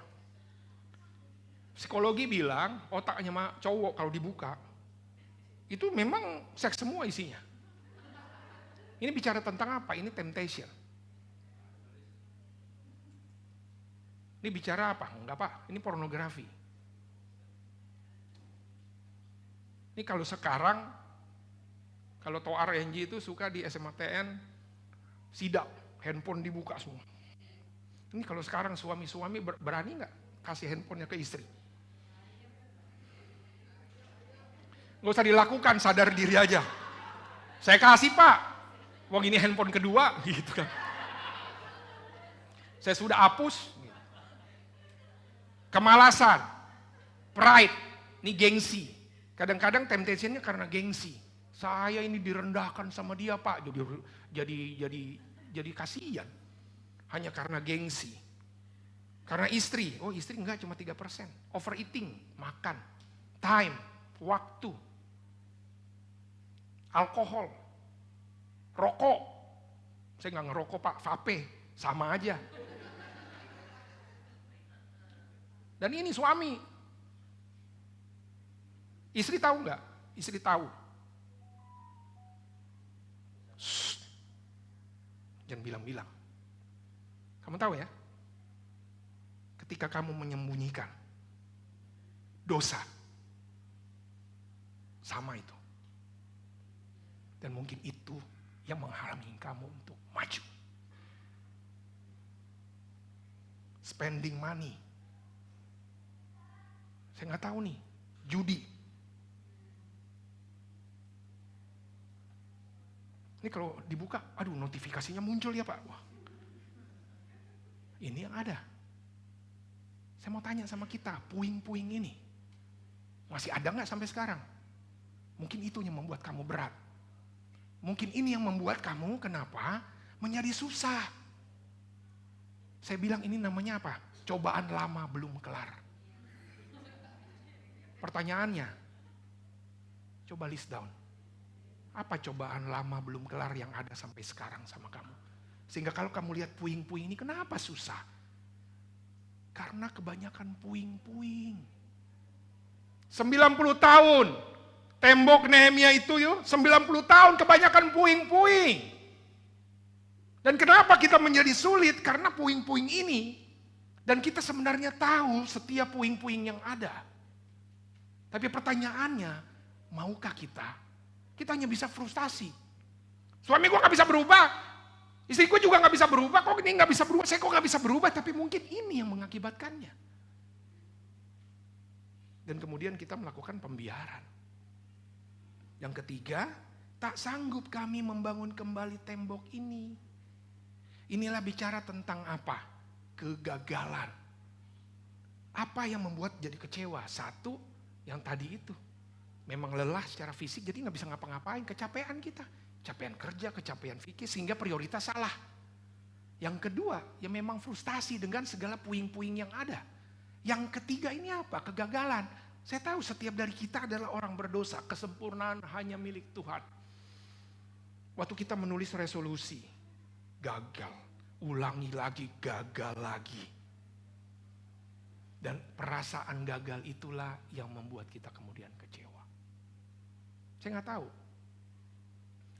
Psikologi bilang otaknya cowok kalau dibuka, itu memang seks semua isinya. Ini bicara tentang apa? Ini temptation. Ini bicara apa? Enggak Pak, ini pornografi. Ini kalau sekarang, kalau tahu RNG itu suka di SMATN, sidak, handphone dibuka semua. Ini kalau sekarang suami-suami berani nggak kasih handphonenya ke istri? Nggak usah dilakukan, sadar diri aja. Saya kasih Pak, wong ini handphone kedua, gitu kan. Saya sudah hapus. Kemalasan, pride, ini gengsi. Kadang-kadang temptation-nya karena gengsi. Saya ini direndahkan sama dia Pak, jadi kasihan. Hanya karena gengsi. Karena istri, oh istri enggak cuma 3%. Overeating, makan, time, waktu. Alkohol, rokok. Saya nggak ngerokok Pak, vape, sama aja. Dan ini suami. Istri tahu nggak? Istri tahu. Shh. Jangan bilang-bilang. Kamu tahu ya? Ketika kamu menyembunyikan dosa, sama itu. Dan mungkin itu yang menghalangi kamu untuk maju. Spending money. Saya nggak tahu nih, judi. Ini kalau dibuka, aduh notifikasinya muncul ya Pak. Wah, ini yang ada. Saya mau tanya sama kita, puing-puing ini masih ada nggak sampai sekarang? Mungkin itu yang membuat kamu berat. Mungkin ini yang membuat kamu kenapa menjadi susah. Saya bilang ini namanya apa? Cobaan lama belum kelar. Pertanyaannya, coba list down. Apa cobaan lama belum kelar yang ada sampai sekarang sama kamu? Sehingga kalau kamu lihat puing-puing ini, kenapa susah? Karena kebanyakan puing-puing. 90 tahun, tembok Nehemia itu yuk, 90 tahun kebanyakan puing-puing. Dan kenapa kita menjadi sulit? Karena puing-puing ini, dan kita sebenarnya tahu setiap puing-puing yang ada. Tapi pertanyaannya, maukah kita? Kita hanya bisa frustasi. Suami gue gak bisa berubah, istri gue juga gak bisa berubah, kok ini gak bisa berubah, saya kok gak bisa berubah, tapi mungkin ini yang mengakibatkannya. Dan kemudian kita melakukan pembiaran. Yang ketiga, tak sanggup kami membangun kembali tembok ini. Inilah bicara tentang apa? Kegagalan. Apa yang membuat jadi kecewa? Satu, yang tadi itu. Memang lelah secara fisik, jadi gak bisa ngapa-ngapain, kecapean kita. Kecapean kerja, kecapean fikir, sehingga prioritas salah. Yang kedua, ya memang frustasi dengan segala puing-puing yang ada. Yang ketiga ini apa? Kegagalan. Saya tahu setiap dari kita adalah orang berdosa, kesempurnaan hanya milik Tuhan. Waktu kita menulis resolusi, gagal, ulangi lagi, gagal lagi. Dan perasaan gagal itulah yang membuat kita kemudian kecewa. Saya nggak tahu.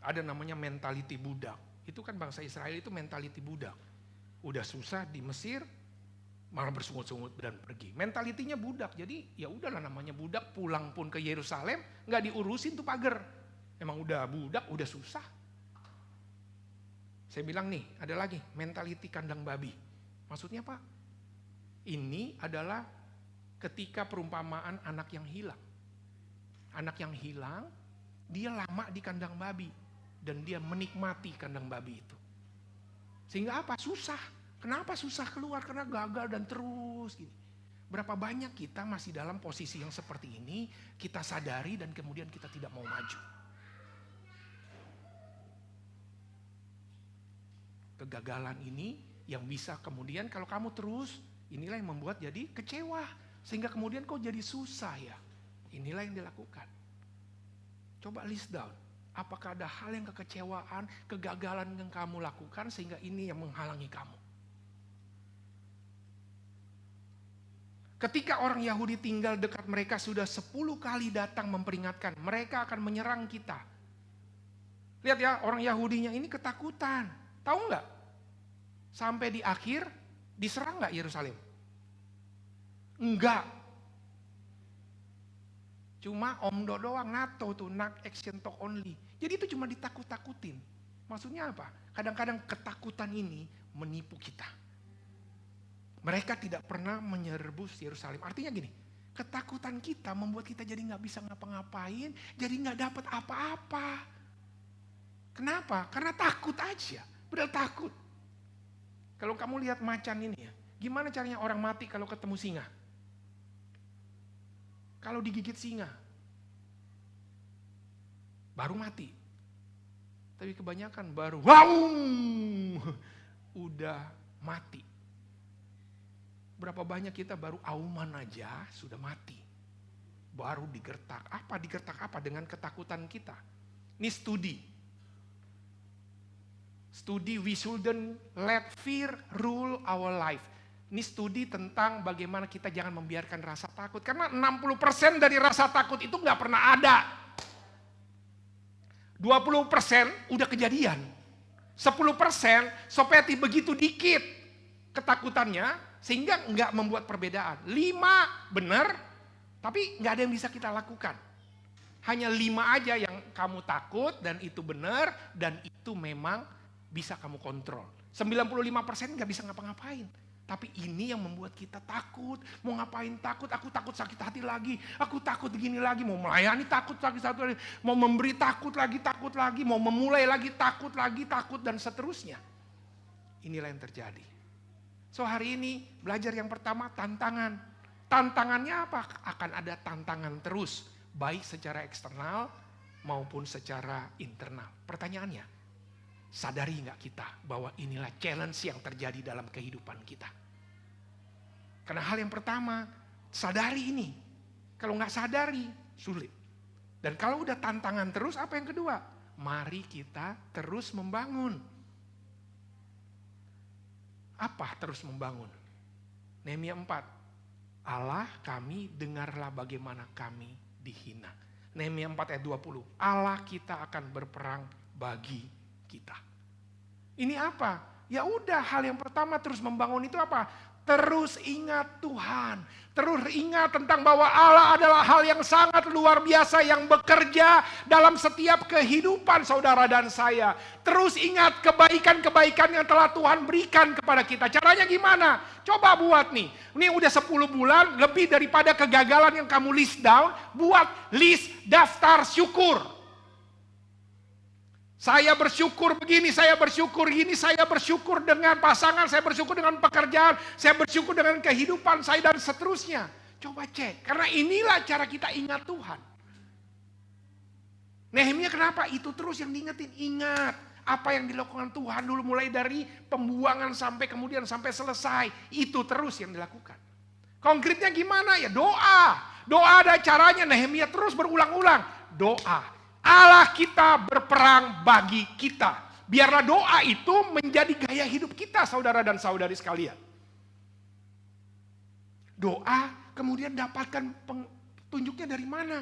Ada namanya mentality budak. Itu kan bangsa Israel itu mentality budak. Udah susah di Mesir, malah bersungut-sungut dan pergi. Mentalitinya budak. Jadi ya udahlah namanya budak, pulang pun ke Yerusalem nggak diurusin tuh pagar. Emang udah budak, udah susah. Saya bilang nih, ada lagi mentality kandang babi. Maksudnya Pak? Ini adalah ketika perumpamaan anak yang hilang. Anak yang hilang, dia lama di kandang babi. Dan dia menikmati kandang babi itu. Sehingga apa? Susah. Kenapa susah keluar? Karena gagal dan terus gini. Berapa banyak kita masih dalam posisi yang seperti ini, kita sadari dan kemudian kita tidak mau maju. Kegagalan ini yang bisa kemudian kalau kamu terus, inilah yang membuat jadi kecewa. Sehingga kemudian kok jadi susah ya. Inilah yang dilakukan. Coba list down. Apakah ada hal yang kekecewaan, kegagalan yang kamu lakukan sehingga ini yang menghalangi kamu. Ketika orang Yahudi tinggal dekat mereka sudah 10 kali datang memperingatkan. Mereka akan menyerang kita. Lihat ya, orang Yahudinya ini ketakutan. Tahu nggak? Sampai di akhir, diserang nggak Yerusalem? Enggak. Cuma omdo doang, NATO tuh, not action talk only. Jadi itu cuma ditakut-takutin. Maksudnya apa? Kadang-kadang ketakutan ini menipu kita. Mereka tidak pernah menyerbu Yerusalem. Artinya gini, ketakutan kita membuat kita jadi nggak bisa ngapa-ngapain, jadi nggak dapat apa-apa. Kenapa? Karena takut aja, padahal takut. Kalau kamu lihat macan ini ya, gimana caranya orang mati kalau ketemu singa? Kalau digigit singa, baru mati. Tapi kebanyakan baru, wow, udah mati. Berapa banyak kita baru auman aja sudah mati. Baru digertak. Apa digertak apa? Dengan ketakutan kita. Ini studi we shouldn't let fear rule our life. Ini studi tentang bagaimana kita jangan membiarkan rasa takut. Karena 60% dari rasa takut itu nggak pernah ada. 20% udah kejadian. 10% seperti begitu dikit ketakutannya sehingga nggak membuat perbedaan. 5 benar, tapi nggak ada yang bisa kita lakukan. Hanya 5 aja yang kamu takut dan itu benar dan itu memang bisa kamu kontrol. 95% nggak bisa ngapa-ngapain. Tapi ini yang membuat kita takut. Mau ngapain takut? Aku takut sakit hati lagi. Aku takut gini lagi. Mau melayani takut lagi. Mau memberi takut lagi. Mau memulai lagi takut dan seterusnya. Inilah yang terjadi. So hari ini belajar yang pertama tantangan. Tantangannya apa? Akan ada tantangan terus. Baik secara eksternal maupun secara internal. Pertanyaannya, sadari nggak kita bahwa inilah challenge yang terjadi dalam kehidupan kita? Karena hal yang pertama, sadari ini. Kalau nggak sadari, sulit. Dan kalau udah tantangan terus, apa yang kedua? Mari kita terus membangun. Apa terus membangun? Nehemia 4. Allah kami dengarlah bagaimana kami dihina. Nehemia 4 ayat 20. Allah kita akan berperang bagi kita. Ini apa? Ya udah, hal yang pertama terus membangun itu apa? Terus ingat Tuhan. Terus ingat tentang bahwa Allah adalah hal yang sangat luar biasa yang bekerja dalam setiap kehidupan saudara dan saya. Terus ingat kebaikan-kebaikan yang telah Tuhan berikan kepada kita. Caranya gimana? Coba buat nih. Ini udah 10 bulan lebih daripada kegagalan yang kamu list down. Buat list daftar syukur. Saya bersyukur begini, saya bersyukur gini, saya bersyukur dengan pasangan, saya bersyukur dengan pekerjaan, saya bersyukur dengan kehidupan saya dan seterusnya. Coba cek, karena inilah cara kita ingat Tuhan. Nehemia kenapa? Itu terus yang diingetin, ingat apa yang dilakukan Tuhan dulu mulai dari pembuangan sampai kemudian sampai selesai. Itu terus yang dilakukan. Konkretnya gimana? Ya doa. Doa ada caranya, Nehemia terus berulang-ulang. Doa. Allah kita berperang bagi kita. Biarlah doa itu menjadi gaya hidup kita saudara dan saudari sekalian. Doa kemudian dapatkan petunjuknya dari mana?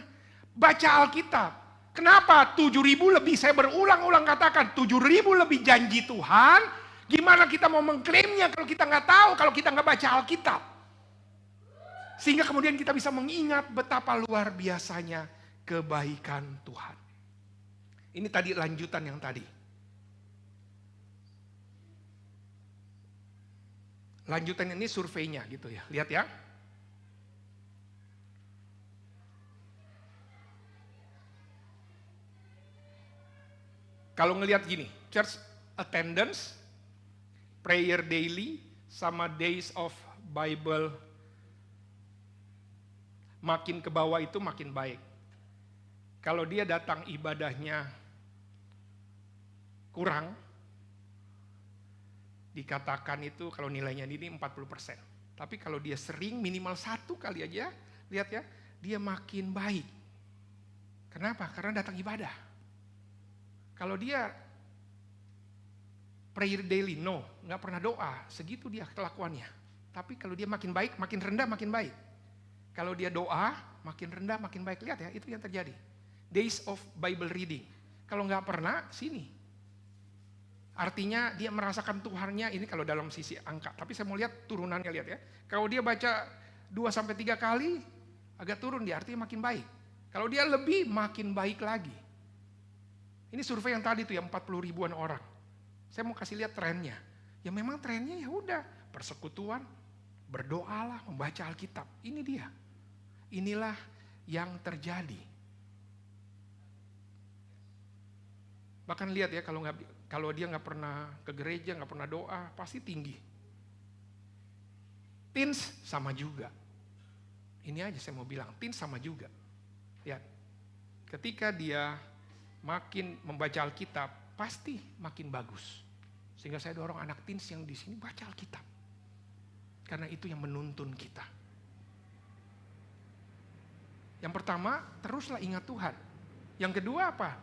Baca Alkitab. Kenapa 7.000 lebih, saya berulang-ulang katakan 7.000 lebih janji Tuhan. Gimana kita mau mengklaimnya kalau kita nggak tahu, kalau kita nggak baca Alkitab. Sehingga kemudian kita bisa mengingat betapa luar biasanya kebaikan Tuhan. Ini tadi lanjutan yang tadi. Lanjutan ini surveinya gitu ya. Lihat ya. Kalau ngelihat gini, church attendance, prayer daily, sama days of Bible, makin ke bawah itu makin baik. Kalau dia datang ibadahnya kurang, dikatakan itu kalau nilainya ini 40%. Tapi kalau dia sering minimal 1 kali aja, lihat ya, dia makin baik. Kenapa? Karena datang ibadah. Kalau dia prayer daily, nggak pernah doa, segitu dia kelakuannya. Tapi kalau dia makin baik, makin rendah makin baik. Kalau dia doa, makin rendah makin baik. Lihat ya, itu yang terjadi. Days of Bible reading. Kalau nggak pernah, sini. Artinya dia merasakan Tuhannya, ini kalau dalam sisi angka. Tapi saya mau lihat turunannya, lihat ya. Kalau dia baca 2-3 kali, agak turun dia, artinya makin baik. Kalau dia lebih, makin baik lagi. Ini survei yang tadi tuh ya, 40 ribuan orang. Saya mau kasih lihat trennya. Ya memang trennya ya udah, persekutuan, berdoalah, membaca Alkitab. Ini dia. Inilah yang terjadi. Bahkan lihat ya, kalau dia nggak pernah ke gereja, nggak pernah doa, pasti tinggi. Teens sama juga. Ini aja saya mau bilang, teens sama juga. Lihat, ketika dia makin membaca Alkitab, pasti makin bagus. Sehingga saya dorong anak teens yang di sini baca Alkitab. Karena itu yang menuntun kita. Yang pertama, teruslah ingat Tuhan. Yang kedua apa?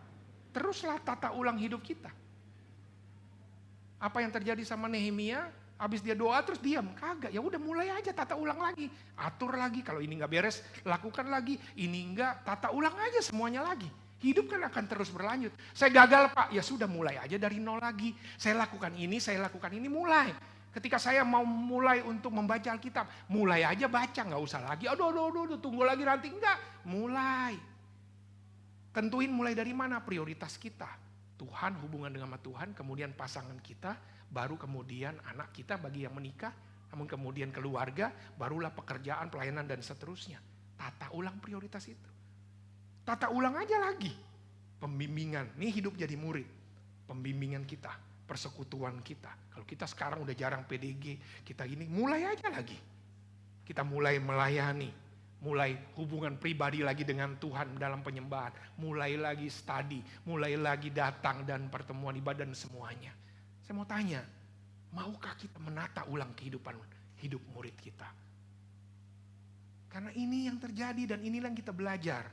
Teruslah tata ulang hidup kita. Apa yang terjadi sama Nehemia? Habis dia doa terus diam, kagak. Ya udah mulai aja tata ulang lagi, atur lagi. Kalau ini nggak beres, lakukan lagi. Ini nggak, tata ulang aja semuanya lagi. Hidup kan akan terus berlanjut. Saya gagal Pak, ya sudah mulai aja dari nol lagi. Saya lakukan ini, mulai. Ketika saya mau mulai untuk membaca Alkitab, mulai aja baca, nggak usah lagi. Aduh, tunggu lagi nanti, enggak. Mulai. Tentuin mulai dari mana prioritas kita. Tuhan, hubungan dengan Tuhan, kemudian pasangan kita, baru kemudian anak kita bagi yang menikah, namun kemudian keluarga, barulah pekerjaan, pelayanan, dan seterusnya. Tata ulang prioritas itu. Tata ulang aja lagi. Pembimbingan, nih hidup jadi murid. Pembimbingan kita, persekutuan kita. Kalau kita sekarang udah jarang PDG, kita ini mulai aja lagi. Kita mulai melayani. Mulai hubungan pribadi lagi dengan Tuhan dalam penyembahan. Mulai lagi study, mulai lagi datang dan pertemuan ibadah dan semuanya. Saya mau tanya, maukah kita menata ulang kehidupan hidup murid kita? Karena ini yang terjadi dan inilah yang kita belajar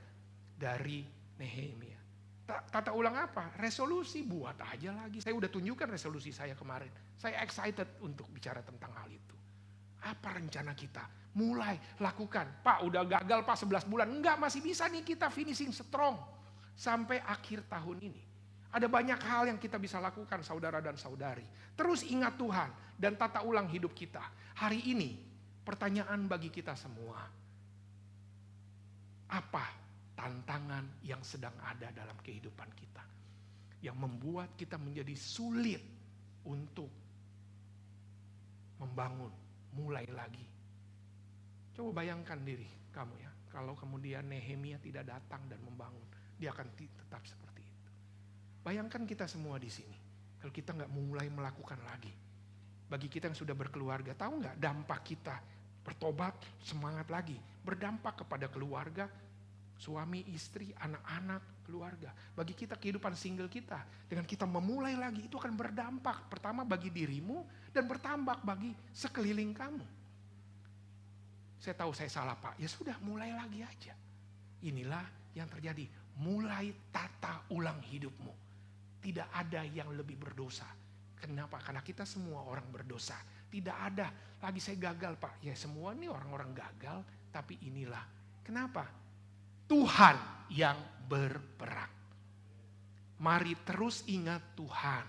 dari Nehemia. Tata ulang apa? Resolusi, buat aja lagi. Saya udah tunjukkan resolusi saya kemarin. Saya excited untuk bicara tentang hal itu. Apa rencana kita? Mulai, lakukan. Pak udah gagal Pak 11 bulan. Enggak, masih bisa nih kita finishing strong. Sampai akhir tahun ini. Ada banyak hal yang kita bisa lakukan saudara dan saudari. Terus ingat Tuhan dan tata ulang hidup kita. Hari ini pertanyaan bagi kita semua. Apa tantangan yang sedang ada dalam kehidupan kita? Yang membuat kita menjadi sulit untuk membangun. Mulai lagi. Coba bayangkan diri kamu ya. Kalau kemudian Nehemia tidak datang dan membangun. Dia akan tetap seperti itu. Bayangkan kita semua di sini. Kalau kita nggak mulai melakukan lagi. Bagi kita yang sudah berkeluarga. Tahu nggak dampak kita bertobat semangat lagi. Berdampak kepada keluarga. Suami, istri, anak-anak, keluarga. Bagi kita kehidupan single kita. Dengan kita memulai lagi itu akan berdampak. Pertama bagi dirimu dan bertambah bagi sekeliling kamu. Saya tahu saya salah Pak. Ya sudah mulai lagi aja. Inilah yang terjadi. Mulai tata ulang hidupmu. Tidak ada yang lebih berdosa. Kenapa? Karena kita semua orang berdosa. Tidak ada lagi saya gagal Pak. Ya semua ini orang-orang gagal. Tapi inilah. Kenapa? Tuhan yang berperang. Mari terus ingat Tuhan.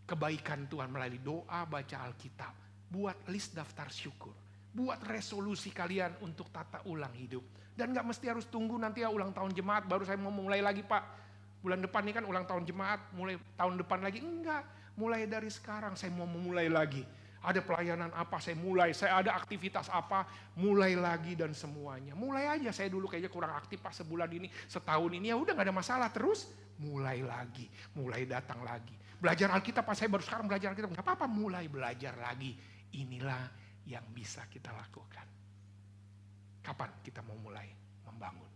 Kebaikan Tuhan melalui doa, baca Alkitab. Buat list daftar syukur. Buat resolusi kalian untuk tata ulang hidup. Dan gak mesti harus tunggu nanti ya ulang tahun jemaat. Baru saya mau mulai lagi Pak. Bulan depan ini kan ulang tahun jemaat. Mulai tahun depan lagi. Enggak. Mulai dari sekarang saya mau memulai lagi. Ada pelayanan apa saya mulai, saya ada aktivitas apa, mulai lagi dan semuanya. Mulai aja, saya dulu kayaknya kurang aktif Pak sebulan ini, setahun ini ya udah gak ada masalah. Terus mulai lagi, mulai datang lagi. Belajar Alkitab Pak, saya baru sekarang belajar Alkitab. Gak apa-apa, mulai belajar lagi. Inilah yang bisa kita lakukan. Kapan kita mau mulai membangun?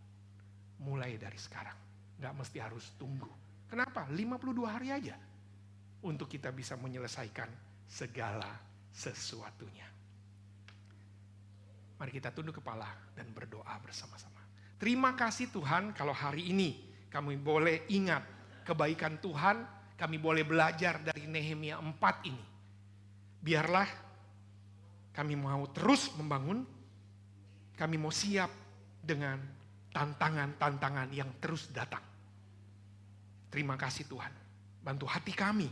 Mulai dari sekarang, gak mesti harus tunggu. Kenapa? 52 hari aja untuk kita bisa menyelesaikan segala sesuatunya. Mari kita tunduk kepala dan berdoa bersama-sama. Terima kasih Tuhan kalau hari ini kami boleh ingat kebaikan Tuhan, kami boleh belajar dari Nehemia 4 ini. Biarlah kami mau terus membangun, kami mau siap dengan tantangan-tantangan yang terus datang. Terima kasih Tuhan. Bantu hati kami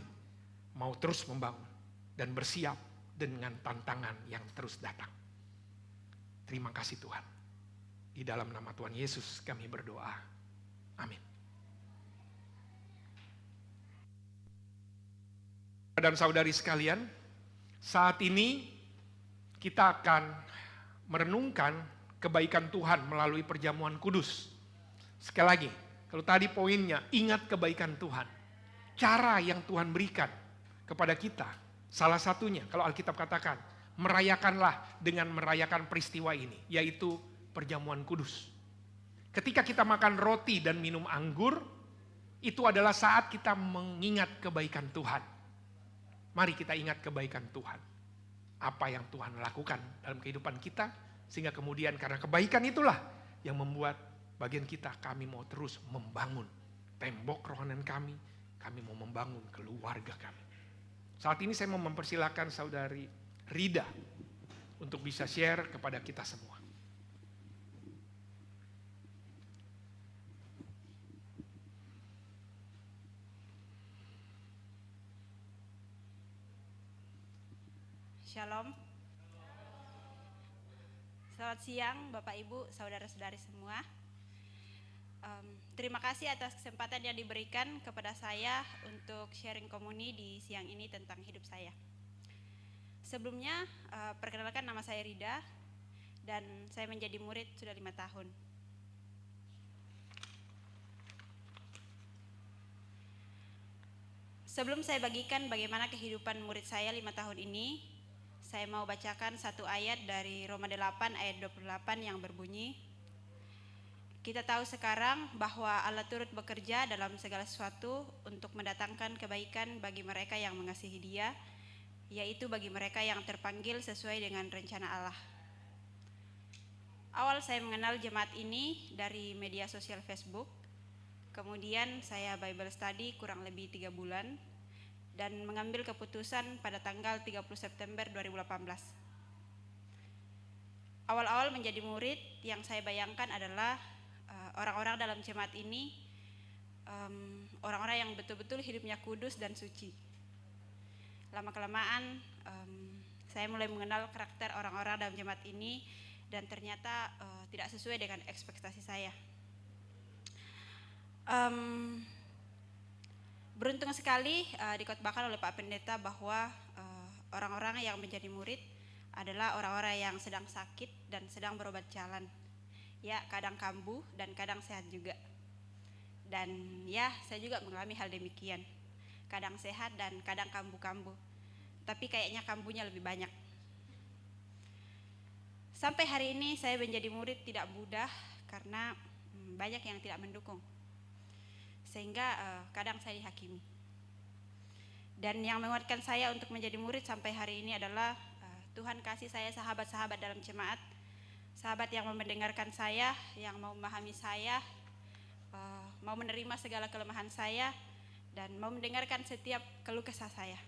mau terus membangun dan bersiap dengan tantangan yang terus datang. Terima kasih Tuhan. Di dalam nama Tuhan Yesus kami berdoa. Amin. Dan saudari sekalian, saat ini kita akan merenungkan kebaikan Tuhan melalui perjamuan kudus. Sekali lagi, kalau tadi poinnya, ingat kebaikan Tuhan. Cara yang Tuhan berikan kepada kita, salah satunya, kalau Alkitab katakan, merayakanlah dengan merayakan peristiwa ini, yaitu perjamuan kudus. Ketika kita makan roti dan minum anggur, itu adalah saat kita mengingat kebaikan Tuhan. Mari kita ingat kebaikan Tuhan. Apa yang Tuhan lakukan dalam kehidupan kita, sehingga kemudian karena kebaikan itulah yang membuat bagian kita, kami mau terus membangun tembok rohanian kami mau membangun keluarga kami. Saat ini saya mau mempersilakan saudari Rida untuk bisa share kepada kita semua. Shalom. Selamat siang Bapak Ibu, saudara-saudari semua. Terima kasih atas kesempatan yang diberikan kepada saya untuk sharing komuni di siang ini tentang hidup saya. Sebelumnya, perkenalkan nama saya Rida dan saya menjadi murid sudah 5 tahun. Sebelum saya bagikan bagaimana kehidupan murid saya 5 tahun ini, saya mau bacakan satu ayat dari Roma 8 ayat 28 yang berbunyi, kita tahu sekarang bahwa Allah turut bekerja dalam segala sesuatu untuk mendatangkan kebaikan bagi mereka yang mengasihi Dia, yaitu bagi mereka yang terpanggil sesuai dengan rencana Allah. Awal saya mengenal jemaat ini dari media sosial Facebook, kemudian saya Bible study kurang lebih 3 bulan, dan mengambil keputusan pada tanggal 30 September 2018. Awal-awal menjadi murid yang saya bayangkan adalah orang-orang dalam jemaat ini, orang-orang yang betul-betul hidupnya kudus dan suci. Lama-kelamaan saya mulai mengenal karakter orang-orang dalam jemaat ini dan ternyata tidak sesuai dengan ekspektasi saya. Beruntung sekali dikotbahkan oleh Pak Pendeta bahwa orang-orang yang menjadi murid adalah orang-orang yang sedang sakit dan sedang berobat jalan. Ya, kadang kambuh dan kadang sehat juga. Dan ya, saya juga mengalami hal demikian. Kadang sehat dan kadang kambuh-kambuh. Tapi kayaknya kambuhnya lebih banyak. Sampai hari ini saya menjadi murid tidak mudah karena banyak yang tidak mendukung. Sehingga kadang saya dihakimi. Dan yang menguatkan saya untuk menjadi murid sampai hari ini adalah Tuhan kasih saya sahabat-sahabat dalam jemaat, sahabat yang mau mendengarkan saya, yang mau memahami saya, mau menerima segala kelemahan saya, dan mau mendengarkan setiap keluh kesah saya.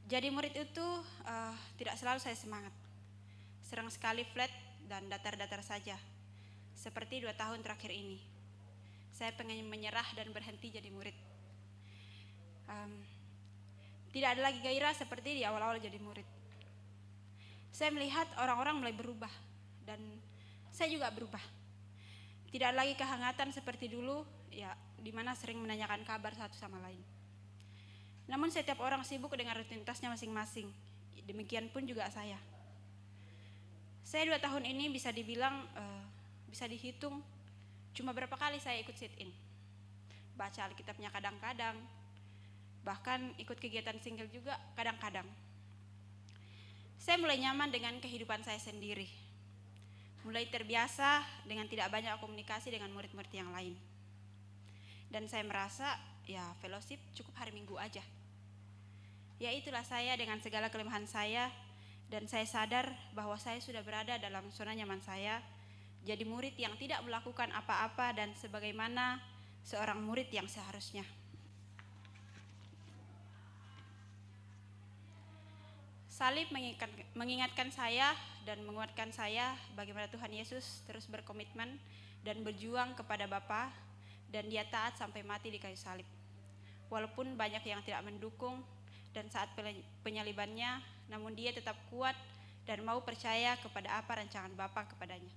Jadi murid itu tidak selalu saya semangat, sering sekali flat dan datar-datar saja, seperti 2 tahun terakhir ini. Saya pengen menyerah dan berhenti jadi murid. Tidak ada lagi gairah seperti di awal-awal jadi murid. Saya melihat orang-orang mulai berubah dan saya juga berubah. Tidak ada lagi kehangatan seperti dulu, ya, di mana sering menanyakan kabar satu sama lain. Namun setiap orang sibuk dengan rutinitasnya masing-masing. Demikian pun juga saya. Saya 2 tahun ini bisa dibilang, bisa dihitung cuma berapa kali saya ikut sit-in. Baca Alkitabnya kadang-kadang, bahkan ikut kegiatan single juga kadang-kadang. Saya mulai nyaman dengan kehidupan saya sendiri. Mulai terbiasa dengan tidak banyak komunikasi dengan murid-murid yang lain. Dan saya merasa, ya fellowship cukup hari Minggu aja. Ya itulah saya dengan segala kelemahan saya, dan saya sadar bahwa saya sudah berada dalam zona nyaman saya, jadi murid yang tidak melakukan apa-apa dan sebagaimana seorang murid yang seharusnya. Salib mengingatkan saya dan menguatkan saya bagaimana Tuhan Yesus terus berkomitmen dan berjuang kepada Bapa dan dia taat sampai mati di kayu salib. Walaupun banyak yang tidak mendukung dan saat penyalibannya, namun dia tetap kuat dan mau percaya kepada apa rancangan Bapa kepadanya.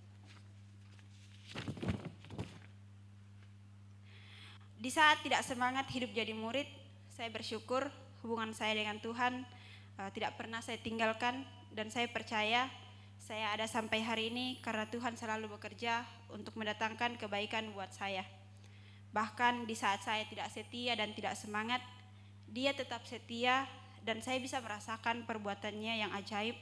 Di saat tidak semangat hidup jadi murid, saya bersyukur hubungan saya dengan Tuhan tidak pernah saya tinggalkan, dan saya percaya saya ada sampai hari ini karena Tuhan selalu bekerja untuk mendatangkan kebaikan buat saya. Bahkan di saat saya tidak setia dan tidak semangat, Dia tetap setia dan saya bisa merasakan perbuatannya yang ajaib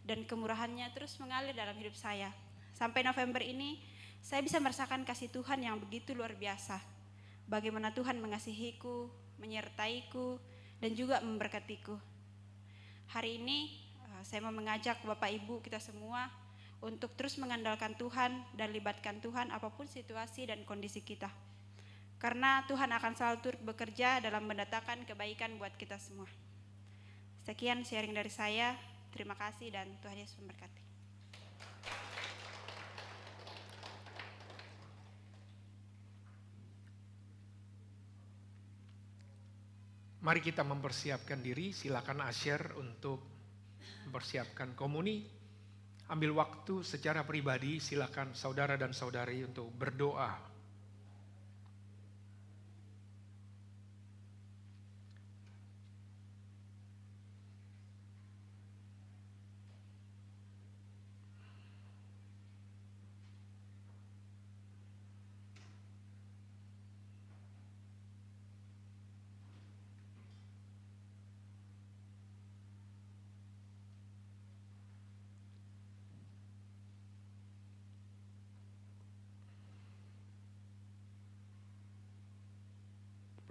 dan kemurahannya terus mengalir dalam hidup saya. Sampai November ini, saya bisa merasakan kasih Tuhan yang begitu luar biasa. Bagaimana Tuhan mengasihiku, menyertaiku, dan juga memberkatiku. Hari ini saya mau mengajak Bapak Ibu kita semua untuk terus mengandalkan Tuhan dan libatkan Tuhan apapun situasi dan kondisi kita. Karena Tuhan akan selalu turut bekerja dalam mendatangkan kebaikan buat kita semua. Sekian sharing dari saya. Terima kasih dan Tuhan Yesus memberkati. Mari kita mempersiapkan diri, silakan Asher untuk mempersiapkan komuni. Ambil waktu secara pribadi, silakan saudara dan saudari untuk berdoa.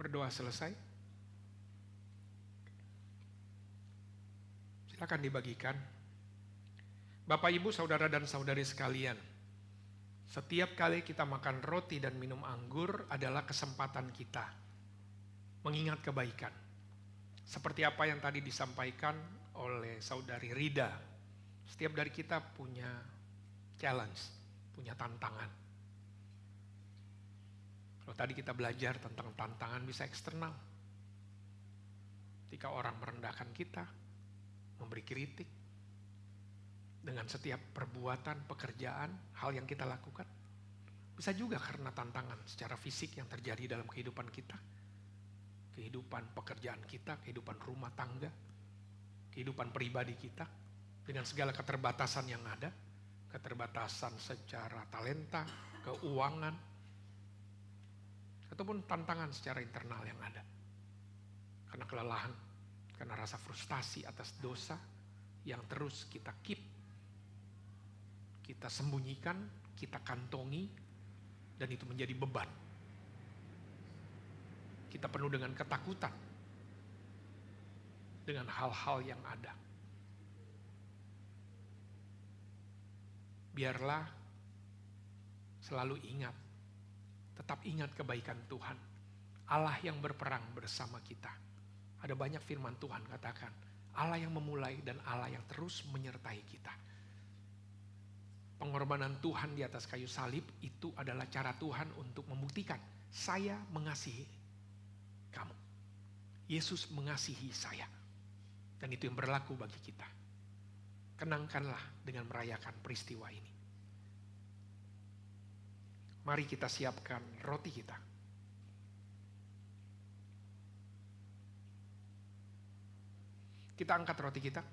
Berdoa selesai. Silakan dibagikan. Bapak, Ibu, saudara dan saudari sekalian, setiap kali kita makan roti dan minum anggur adalah kesempatan kita mengingat kebaikan. Seperti apa yang tadi disampaikan oleh saudari Rida, setiap dari kita punya challenge, punya tantangan. Kalau tadi kita belajar tentang tantangan bisa eksternal. Ketika orang merendahkan kita, memberi kritik, dengan setiap perbuatan, pekerjaan, hal yang kita lakukan. Bisa juga karena tantangan secara fisik yang terjadi dalam kehidupan kita. Kehidupan pekerjaan kita, kehidupan rumah tangga, kehidupan pribadi kita. Dengan segala keterbatasan yang ada, keterbatasan secara talenta, keuangan, ataupun tantangan secara internal yang ada. Karena kelelahan, karena rasa frustasi atas dosa yang terus kita keep, kita sembunyikan, kita kantongi, dan itu menjadi beban. Kita penuh dengan ketakutan, dengan hal-hal yang ada. Biarlah selalu ingat, tetap ingat kebaikan Tuhan. Allah yang berperang bersama kita. Ada banyak firman Tuhan katakan, Allah yang memulai dan Allah yang terus menyertai kita. Pengorbanan Tuhan di atas kayu salib itu adalah cara Tuhan untuk membuktikan, saya mengasihi kamu. Yesus mengasihi saya. Dan itu yang berlaku bagi kita. Kenangkanlah dengan merayakan peristiwa ini. Mari kita siapkan roti kita. Kita angkat roti kita.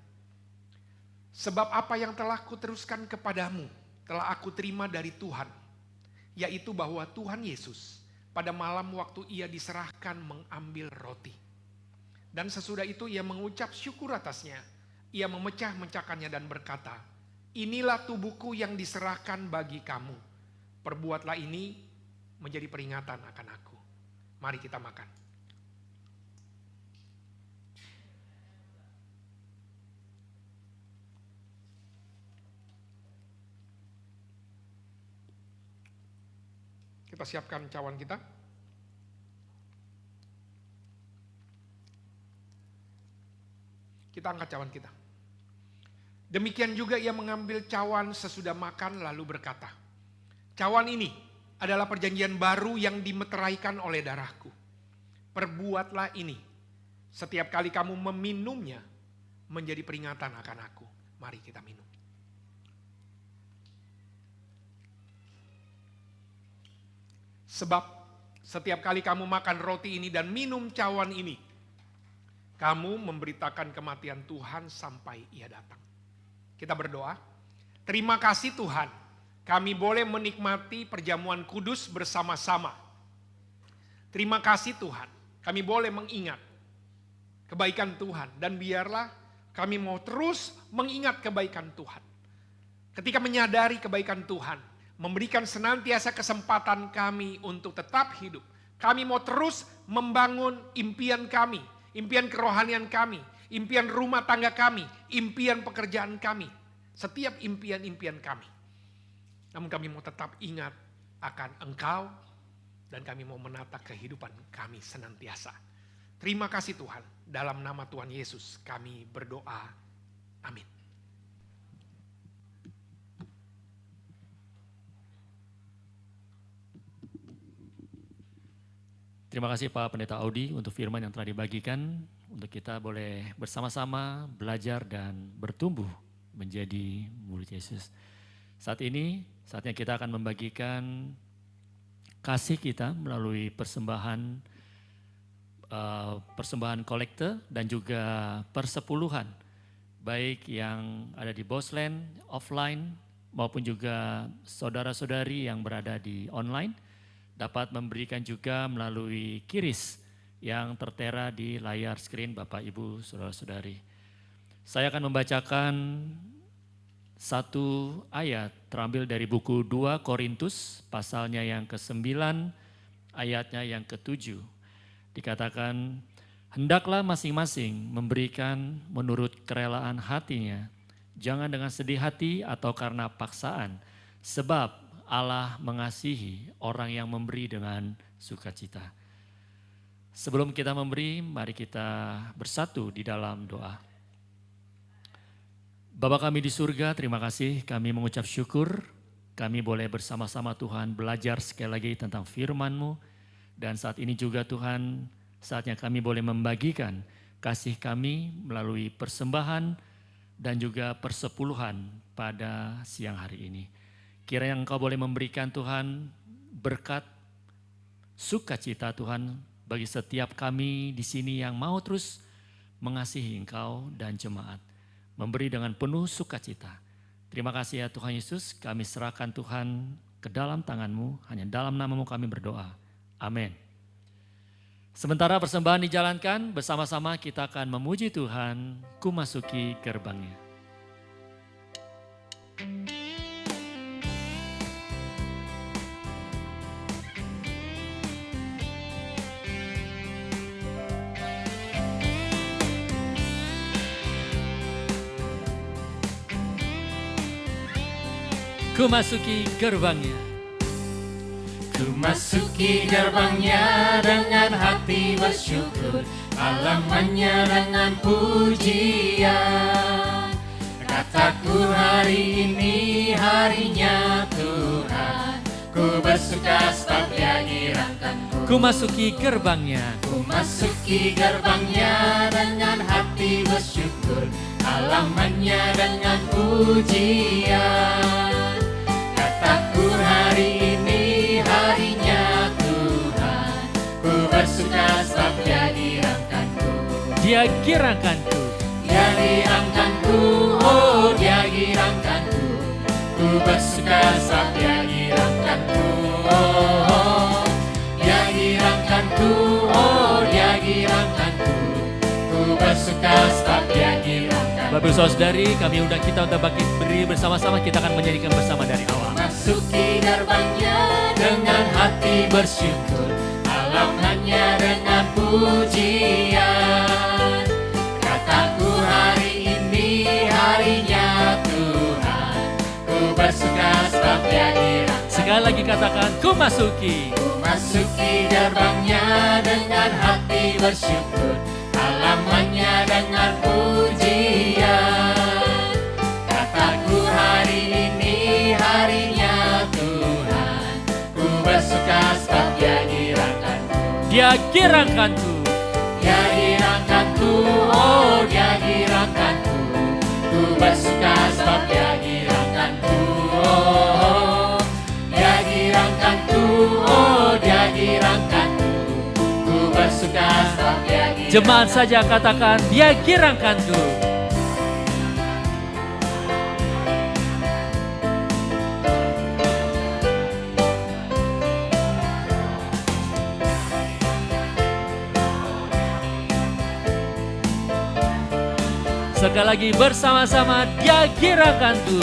Sebab apa yang telah kuteruskan kepadamu, telah aku terima dari Tuhan. Yaitu bahwa Tuhan Yesus pada malam waktu ia diserahkan mengambil roti. Dan sesudah itu ia mengucap syukur atasnya. Ia memecah-mecahkannya dan berkata, inilah tubuhku yang diserahkan bagi kamu. Perbuatlah ini menjadi peringatan akan aku. Mari kita makan. Kita siapkan cawan kita. Kita angkat cawan kita. Demikian juga ia mengambil cawan sesudah makan lalu berkata, cawan ini adalah perjanjian baru yang dimeteraikan oleh darahku. Perbuatlah ini setiap kali kamu meminumnya menjadi peringatan akan aku. Mari kita minum. Sebab setiap kali kamu makan roti ini dan minum cawan ini, kamu memberitakan kematian Tuhan sampai Ia datang. Kita berdoa. Terima kasih Tuhan, kami boleh menikmati perjamuan kudus bersama-sama. Terima kasih Tuhan, kami boleh mengingat kebaikan Tuhan. Dan biarlah kami mau terus mengingat kebaikan Tuhan. Ketika menyadari kebaikan Tuhan, memberikan senantiasa kesempatan kami untuk tetap hidup. Kami mau terus membangun impian kami, impian kerohanian kami, impian rumah tangga kami, impian pekerjaan kami. Setiap impian-impian kami. Namun kami mau tetap ingat akan Engkau dan kami mau menata kehidupan kami senantiasa. Terima kasih Tuhan, dalam nama Tuhan Yesus kami berdoa. Amin. Terima kasih Pak Pendeta Audi untuk firman yang telah dibagikan. Untuk kita boleh bersama-sama belajar dan bertumbuh menjadi murid Yesus. Saat ini, saatnya kita akan membagikan kasih kita melalui persembahan kolekte dan juga persepuluhan. Baik yang ada di Bosland, offline, maupun juga saudara-saudari yang berada di online. Dapat memberikan juga melalui kiris yang tertera di layar screen Bapak Ibu Saudara-saudari. Saya akan membacakan satu ayat terambil dari buku 2 Korintus pasalnya yang ke-9 ayatnya yang ke-7. Dikatakan, hendaklah masing-masing memberikan menurut kerelaan hatinya, jangan dengan sedih hati atau karena paksaan, sebab Allah mengasihi orang yang memberi dengan sukacita. Sebelum kita memberi, mari kita bersatu di dalam doa. Bapa kami di surga, terima kasih kami mengucap syukur. Kami boleh bersama-sama Tuhan belajar sekali lagi tentang firman-Mu. Dan saat ini juga Tuhan, saatnya kami boleh membagikan kasih kami melalui persembahan dan juga persepuluhan pada siang hari ini. Kiranya Engkau boleh memberikan Tuhan berkat sukacita Tuhan bagi setiap kami di sini yang mau terus mengasihi Engkau dan jemaat. Memberi dengan penuh sukacita. Terima kasih ya Tuhan Yesus, kami serahkan Tuhan ke dalam tangan-Mu, hanya dalam nama-Mu kami berdoa. Amin. Sementara persembahan dijalankan, bersama-sama kita akan memuji Tuhan, ku masuki gerbangnya. Ku masuki gerbangnya. Ku masuki gerbangnya dengan hati bersyukur, halamannya dengan pujian. Kataku hari ini harinya Tuhan, ku bersuka sebab Dia girakanku. Ku masuki gerbangnya. Ku masuki gerbangnya dengan hati bersyukur, halamannya dengan pujian. Kataku hari ini harinya Tuhan, ku bersuka sebab Dia girakanku. Dia girakanku. Dia girakanku, oh Dia girakanku, ku bersuka sebab Dia girakanku. Oh, Dia girakanku, oh Dia girakanku, ku bersuka sebab Dia girakanku. Bapak Ibu Saudari, kami undang kita untuk berdiri bersama-sama, kita akan menyanyikan bersama dari awal. Masuki gerbangnya dengan hati bersyukur, halamannya dengan pujian. Kataku hari ini harinya Tuhan, ku bersuka sebab Dia girakanku. Sekali lagi katakan, ku masuki. Ku masuki gerbangnya dengan hati bersyukur, halamannya dengan pujian. Kataku hari ini harinya Tuhan, ku girangkanku. Dia girangkanku, oh dia girangkanku. Ku bersuka sebab dia girangkanku, oh dia girangkanku, oh dia girangkanku. Ku bersuka sebab dia girangkanku. Jemaat saja katakan, dia girangkanku. Sekali lagi bersama-sama, dia girangkanku.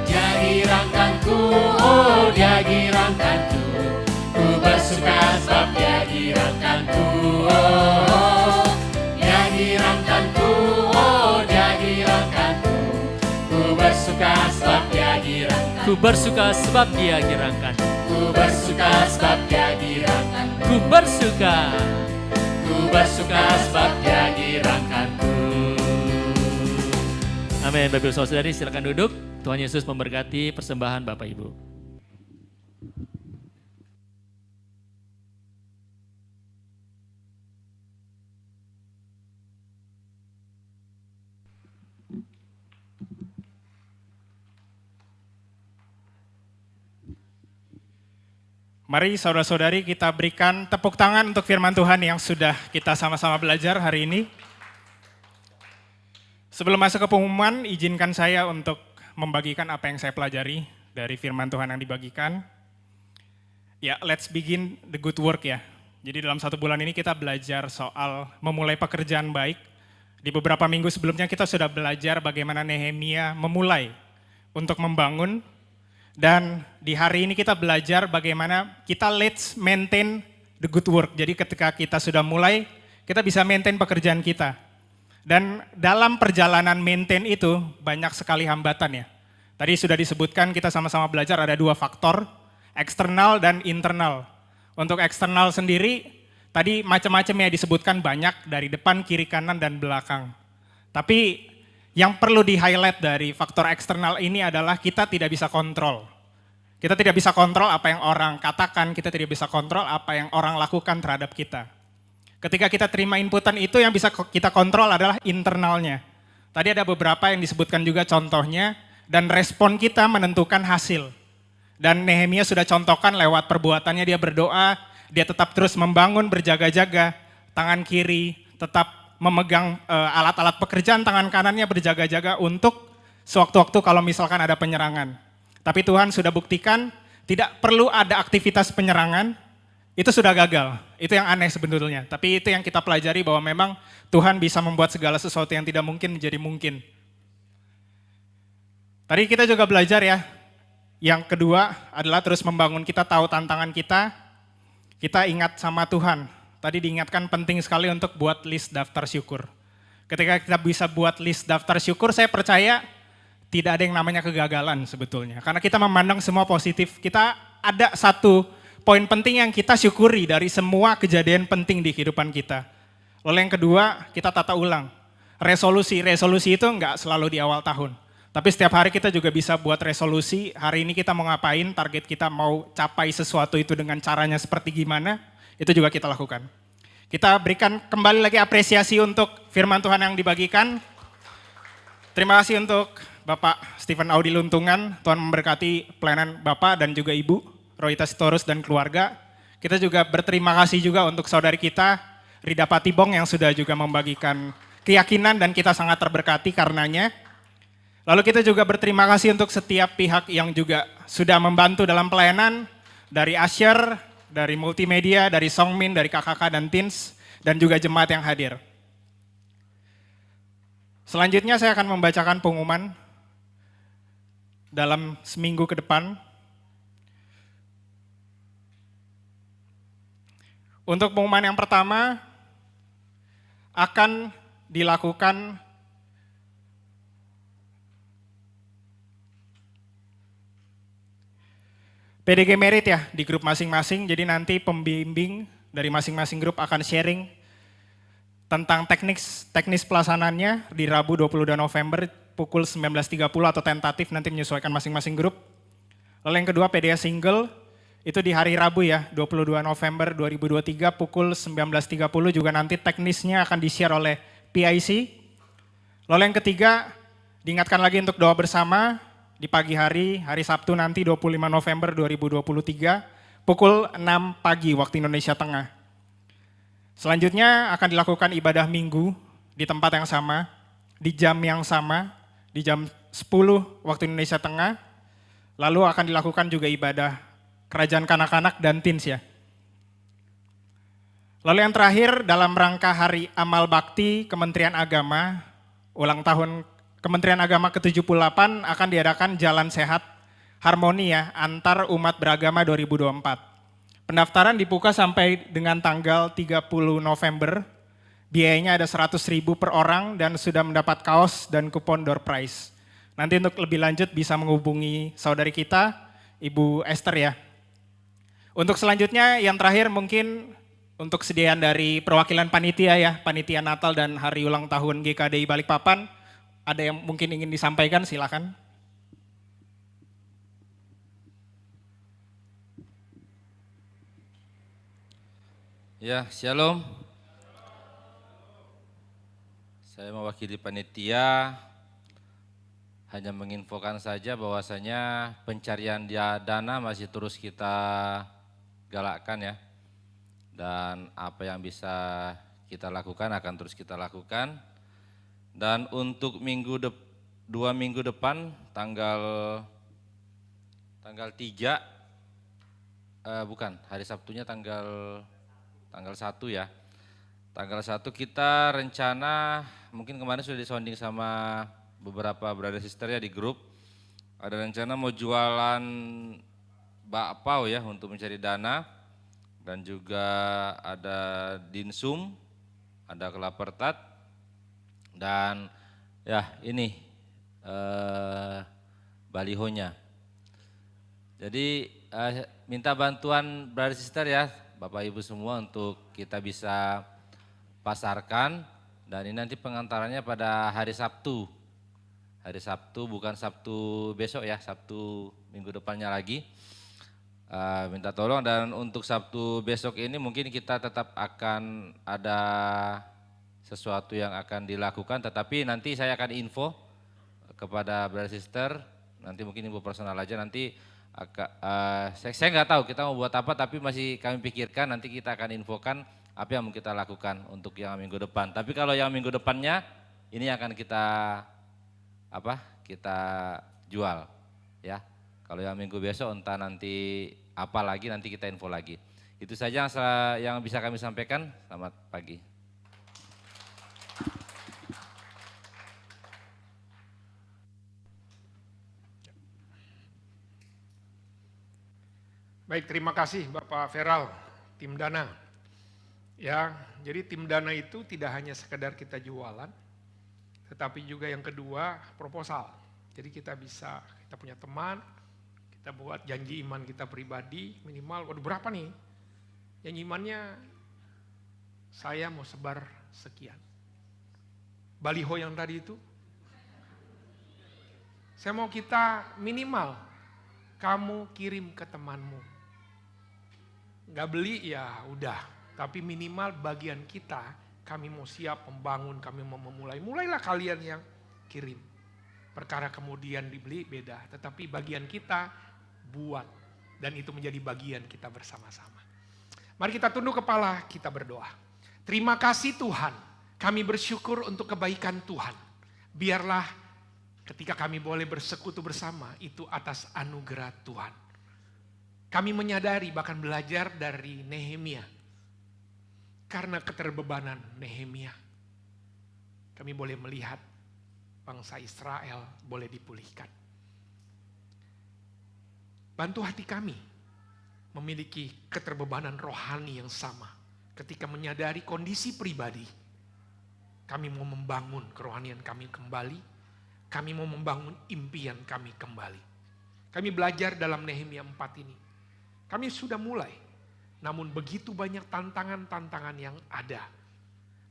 Dia girangkanku, oh dia girangkanku. Ku bersuka sebab dia girangkanku, oh dia girangkanku, oh dia girangkanku. Ku bersuka sebab dia girangkanku. Ku bersuka sebab dia girangkanku. Ku bersuka sebab dia girangkanku. Ku bersuka. Ku bersuka sebab dia girangkanku. Amin. Bapak Ibu Saudari silakan duduk. Tuhan Yesus memberkati persembahan Bapak Ibu. Mari saudara-saudari kita berikan tepuk tangan untuk firman Tuhan yang sudah kita sama-sama belajar hari ini. Sebelum masuk ke pengumuman, izinkan saya untuk membagikan apa yang saya pelajari dari firman Tuhan yang dibagikan. Ya, let's begin the good work ya. Jadi dalam 1 bulan ini kita belajar soal memulai pekerjaan baik. Di beberapa minggu sebelumnya kita sudah belajar bagaimana Nehemia memulai untuk membangun. Dan di hari ini kita belajar bagaimana kita let's maintain the good work. Jadi ketika kita sudah mulai, kita bisa maintain pekerjaan kita. Dan dalam perjalanan maintain itu banyak sekali hambatan ya. Tadi sudah disebutkan kita sama-sama belajar ada 2 faktor, eksternal dan internal. Untuk eksternal sendiri, tadi macam-macam ya disebutkan banyak dari depan, kiri, kanan, dan belakang. Tapi yang perlu di-highlight dari faktor eksternal ini adalah kita tidak bisa kontrol. Kita tidak bisa kontrol apa yang orang katakan, kita tidak bisa kontrol apa yang orang lakukan terhadap kita. Ketika kita terima inputan itu yang bisa kita kontrol adalah internalnya. Tadi ada beberapa yang disebutkan juga contohnya, dan respon kita menentukan hasil. Dan Nehemia sudah contohkan lewat perbuatannya dia berdoa, dia tetap terus membangun, berjaga-jaga, tangan kiri tetap memegang alat-alat pekerjaan, tangan kanannya berjaga-jaga untuk sewaktu-waktu kalau misalkan ada penyerangan. Tapi Tuhan sudah buktikan tidak perlu ada aktivitas penyerangan, itu sudah gagal. Itu yang aneh sebetulnya. Tapi itu yang kita pelajari bahwa memang Tuhan bisa membuat segala sesuatu yang tidak mungkin menjadi mungkin. Tadi kita juga belajar ya, yang kedua adalah terus membangun, kita tahu tantangan kita ingat sama Tuhan. Tadi diingatkan penting sekali untuk buat list daftar syukur. Ketika kita bisa buat list daftar syukur, saya percaya tidak ada yang namanya kegagalan sebetulnya. Karena kita memandang semua positif, kita ada satu poin penting yang kita syukuri dari semua kejadian penting di kehidupan kita. Lalu yang kedua, kita tata ulang. Resolusi itu enggak selalu di awal tahun. Tapi setiap hari kita juga bisa buat resolusi, hari ini kita mau ngapain, target kita mau capai sesuatu itu dengan caranya seperti gimana, itu juga kita lakukan. Kita berikan kembali lagi apresiasi untuk firman Tuhan yang dibagikan. Terima kasih untuk Bapak Stephen Audi Luntungan, Tuhan memberkati pelayanan Bapak dan juga Ibu, Roita Sitorus dan keluarga. Kita juga berterima kasih juga untuk saudari kita, Rida Patibong yang sudah juga membagikan keyakinan dan kita sangat terberkati karenanya. Lalu kita juga berterima kasih untuk setiap pihak yang juga sudah membantu dalam pelayanan, dari Asher, dari multimedia, dari Songmin, dari KKK dan Teens, dan juga jemaat yang hadir. Selanjutnya saya akan membacakan pengumuman dalam seminggu ke depan. Untuk pengumuman yang pertama akan dilakukan PDG Merit ya di grup masing-masing, jadi nanti pembimbing dari masing-masing grup akan sharing tentang teknis pelaksanaannya di Rabu 22 November pukul 19.30 atau tentatif nanti menyesuaikan masing-masing grup. Lalu yang kedua PDA Single, Itu di hari Rabu ya, 22 November 2023 pukul 19.30 juga nanti teknisnya akan di-share oleh PIC. Lalu yang ketiga, diingatkan lagi untuk doa bersama di pagi hari Sabtu nanti 25 November 2023 pukul 6 pagi waktu Indonesia Tengah. Selanjutnya akan dilakukan ibadah minggu di tempat yang sama, di jam yang sama, di jam 10 waktu Indonesia Tengah. Lalu akan dilakukan juga ibadah kerajaan kanak-kanak dan teens ya. Lalu yang terakhir dalam rangka Hari Amal Bakti Kementerian Agama, ulang tahun Kementerian Agama ke-78 akan diadakan Jalan Sehat Harmoni ya, antar umat beragama 2024. Pendaftaran dibuka sampai dengan tanggal 30 November, biayanya ada 100.000 per orang dan sudah mendapat kaos dan kupon door prize. Nanti untuk lebih lanjut bisa menghubungi saudari kita, Ibu Esther ya. Untuk selanjutnya yang terakhir mungkin untuk sediaan dari perwakilan panitia ya, panitia Natal dan hari ulang tahun GKDI Balikpapan, ada yang mungkin ingin disampaikan silakan. Ya, shalom. Saya mewakili panitia hanya menginfokan saja bahwasanya pencarian dana masih terus kita galakkan ya. Dan apa yang bisa kita lakukan akan terus kita lakukan. Dan untuk 2 minggu depan tanggal 3 hari Sabtunya tanggal 1 ya. Tanggal 1 kita rencana, mungkin kemarin sudah disonding sama beberapa brother sister ya di grup. Ada rencana mau jualan bakpao ya untuk mencari dana. Dan juga ada dinsum, ada kelapertat. Dan ya ini balihonya. Jadi minta bantuan brother sister ya, Bapak Ibu semua untuk kita bisa pasarkan, dan ini nanti pengantarannya pada hari Sabtu. Hari Sabtu bukan Sabtu besok ya, Sabtu minggu depannya lagi. Minta tolong, dan untuk Sabtu besok ini mungkin kita tetap akan ada sesuatu yang akan dilakukan, tetapi nanti saya akan info kepada brother sister, nanti mungkin info personal aja nanti. Saya nggak tahu kita mau buat apa, tapi masih kami pikirkan, nanti kita akan infokan apa yang mau kita lakukan untuk yang minggu depan. Tapi kalau yang minggu depannya ini akan kita jual ya. Kalau yang minggu besok entah nanti apa lagi, nanti kita info lagi. Itu saja yang bisa kami sampaikan. Selamat pagi. Baik, terima kasih Bapak Feral, tim Dana. Ya, jadi tim Dana itu tidak hanya sekedar kita jualan, tetapi juga yang kedua proposal. Jadi kita punya teman, kita buat janji iman kita pribadi minimal, waduh berapa nih? Janji imannya saya mau sebar sekian. Baliho yang tadi itu, saya mau kita minimal kamu kirim ke temanmu. Gak beli ya udah, tapi minimal bagian kita, kami mau siap membangun, kami mau memulai. Mulailah kalian yang kirim. Perkara kemudian dibeli beda, tetapi bagian kita buat. Dan itu menjadi bagian kita bersama-sama. Mari kita tunduk kepala, kita berdoa. Terima kasih Tuhan, kami bersyukur untuk kebaikan Tuhan. Biarlah ketika kami boleh bersekutu bersama, itu atas anugerah Tuhan. Kami menyadari bahkan belajar dari Nehemia. Karena keterbebanan Nehemia, kami boleh melihat bangsa Israel boleh dipulihkan. Bantu hati kami memiliki keterbebanan rohani yang sama. Ketika menyadari kondisi pribadi, kami mau membangun kerohanian kami kembali. Kami mau membangun impian kami kembali. Kami belajar dalam Nehemia 4 ini. Kami sudah mulai, namun begitu banyak tantangan-tantangan yang ada.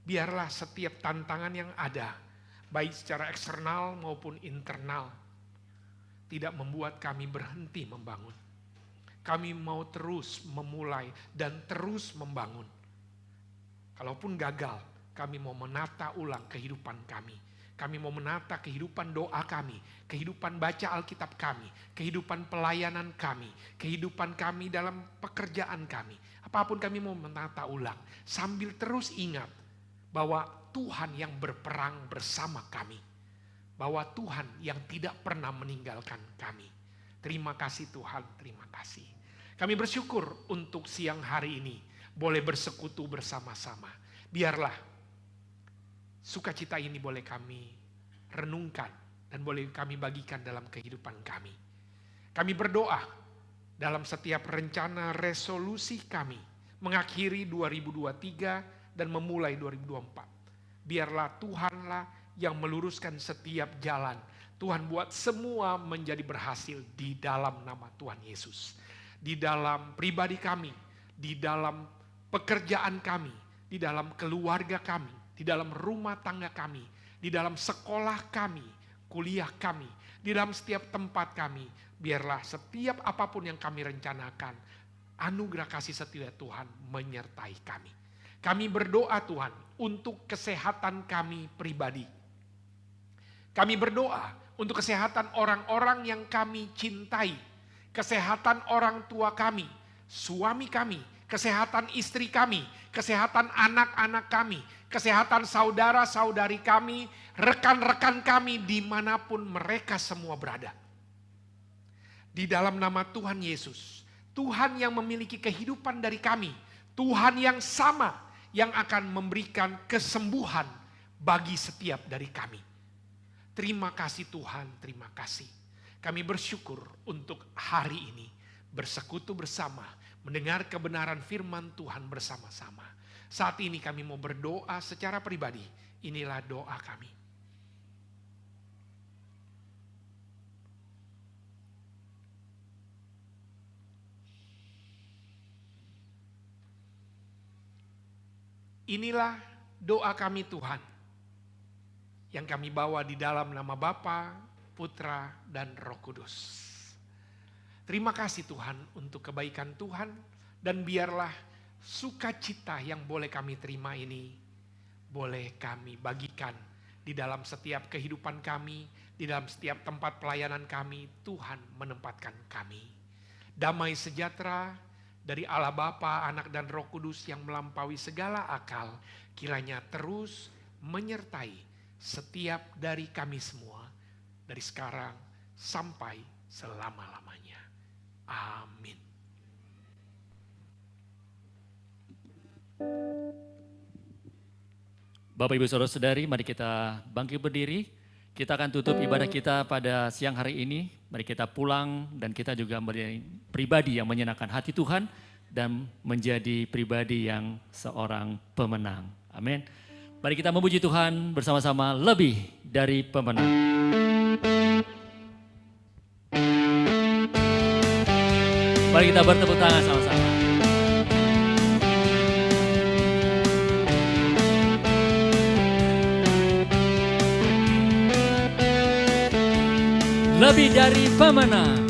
Biarlah setiap tantangan yang ada, baik secara eksternal maupun internal, tidak membuat kami berhenti membangun. kami mau terus memulai dan terus membangun. Kalaupun gagal, kami mau menata ulang kehidupan kami. Kami mau menata kehidupan doa kami, kehidupan baca Alkitab kami, kehidupan pelayanan kami, kehidupan kami dalam pekerjaan kami. Apapun kami mau menata ulang, sambil terus ingat bahwa Tuhan yang berperang bersama kami. Bahwa Tuhan yang tidak pernah meninggalkan kami. Terima kasih Tuhan, terima kasih. Kami bersyukur untuk siang hari ini boleh bersekutu bersama-sama. Biarlah sukacita ini boleh kami renungkan dan boleh kami bagikan dalam kehidupan kami. Kami berdoa dalam setiap rencana resolusi kami mengakhiri 2023 dan memulai 2024. Biarlah Tuhanlah yang meluruskan setiap jalan. Tuhan buat semua menjadi berhasil di dalam nama Tuhan Yesus. Di dalam pribadi kami, di dalam pekerjaan kami, di dalam keluarga kami, di dalam rumah tangga kami, di dalam sekolah kami, kuliah kami, di dalam setiap tempat kami. Biarlah setiap apapun yang kami rencanakan, anugerah kasih setia Tuhan menyertai kami. Kami berdoa Tuhan untuk kesehatan kami pribadi. Kami berdoa untuk kesehatan orang-orang yang kami cintai. Kesehatan orang tua kami, suami kami, kesehatan istri kami, kesehatan anak-anak kami, kesehatan saudara-saudari kami, rekan-rekan kami dimanapun mereka semua berada. Di dalam nama Tuhan Yesus, Tuhan yang memiliki kehidupan dari kami, Tuhan yang sama yang akan memberikan kesembuhan bagi setiap dari kami. Terima kasih Tuhan, terima kasih. Kami bersyukur untuk hari ini bersekutu bersama, mendengar kebenaran firman Tuhan bersama-sama. Saat ini kami mau berdoa secara pribadi. Inilah doa kami. Inilah doa kami Tuhan, yang kami bawa di dalam nama Bapa, Putra, dan Roh Kudus. Terima kasih Tuhan untuk kebaikan Tuhan, dan biarlah sukacita yang boleh kami terima ini, boleh kami bagikan di dalam setiap kehidupan kami, di dalam setiap tempat pelayanan kami. Tuhan menempatkan kami. Damai sejahtera dari Allah Bapa, Anak, dan Roh Kudus yang melampaui segala akal, kiranya terus menyertai setiap dari kami semua, dari sekarang sampai selama-lamanya. Amin. Bapak Ibu Saudara-saudari, mari kita bangkit berdiri. Kita akan tutup ibadah kita pada siang hari ini. Mari kita pulang dan kita juga menjadi pribadi yang menyenangkan hati Tuhan dan menjadi pribadi yang seorang pemenang. Amin. Mari kita memuji Tuhan bersama-sama lebih dari pemenang. Mari kita bertepuk tangan sama-sama. Lebih dari pemenang.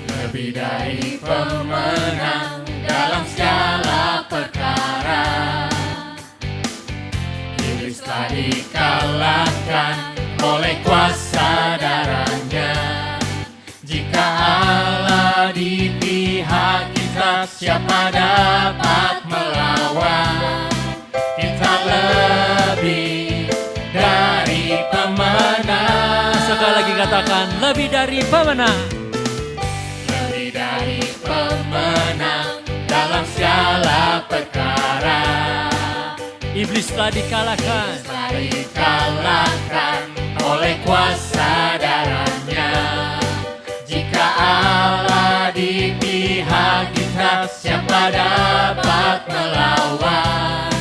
Lebih dari pemenang dalam segala perkara. Iblis telah dikalahkan oleh kuasa darahnya. Jika Allah di pihak kita, siapa dapat melawan? Kita lebih dari pemenang. Sekali lagi katakan, lebih dari pemenang. Lebih dari pemenang dalam segala perkara. Iblis telah dikalahkan. Telah dikalahkan oleh kuasa darahnya. Jika Allah di pihak kita, siapa dapat melawan?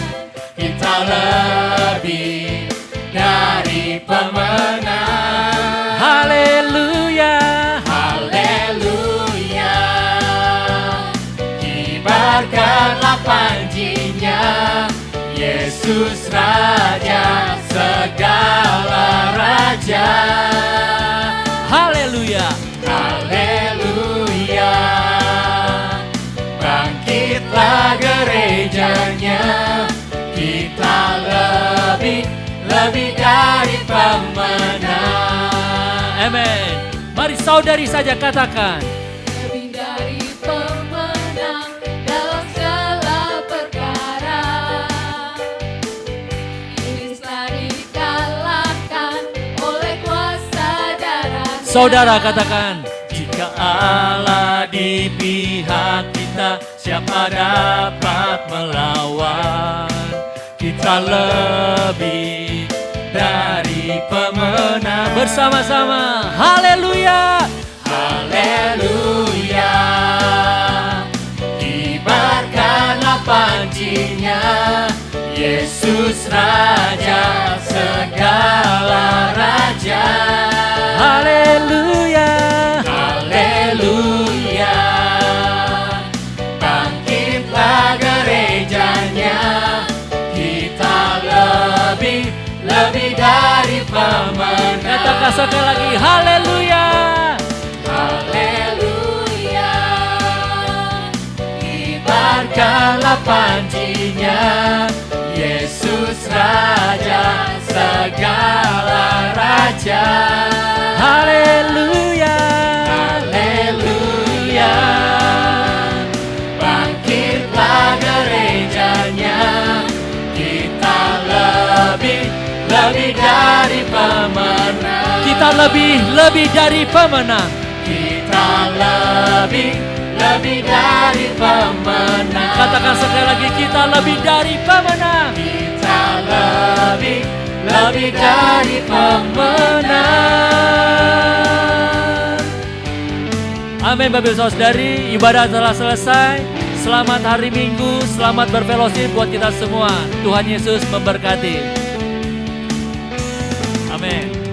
Kita lebih dari pemenang. Haleluya. Haleluya. Kibarkanlah panjinya, Yesus Raja segala raja. Haleluya. Haleluya. gerejanya. Kita lebih dari pemenang. Amin. Mari saudari saja katakan. Lebih dari pemenang dalam segala perkara. Iblis telah dikalahkan oleh kuasa darah. Saudara katakan. Jika Allah di pihak kita, siapa dapat melawan? Kita lebih dari pemenang. Bersama-sama, haleluya, Haleluya. Kibarkanlah pancinya, Yesus Raja segala raja. haleluya. Haleluya. Bangkitlah gerejanya, kita lebih dari pemenang. Katakan sekali lagi, haleluya. Haleluya. Kibarkanlah pancinya, Yesus Raja segala raja. Haleluya. Haleluya. Bangkitlah gerejanya, kita lebih dari pemenang. Kita lebih dari pemenang. Kita lebih dari pemenang. Katakan sekali lagi, kita lebih dari pemenang. Kita lebih dari pemenang. Amin Bapak Ibu Saudari, ibadah telah selesai. Selamat hari Minggu, selamat berfellowship buat kita semua. Tuhan Yesus memberkati. Amin.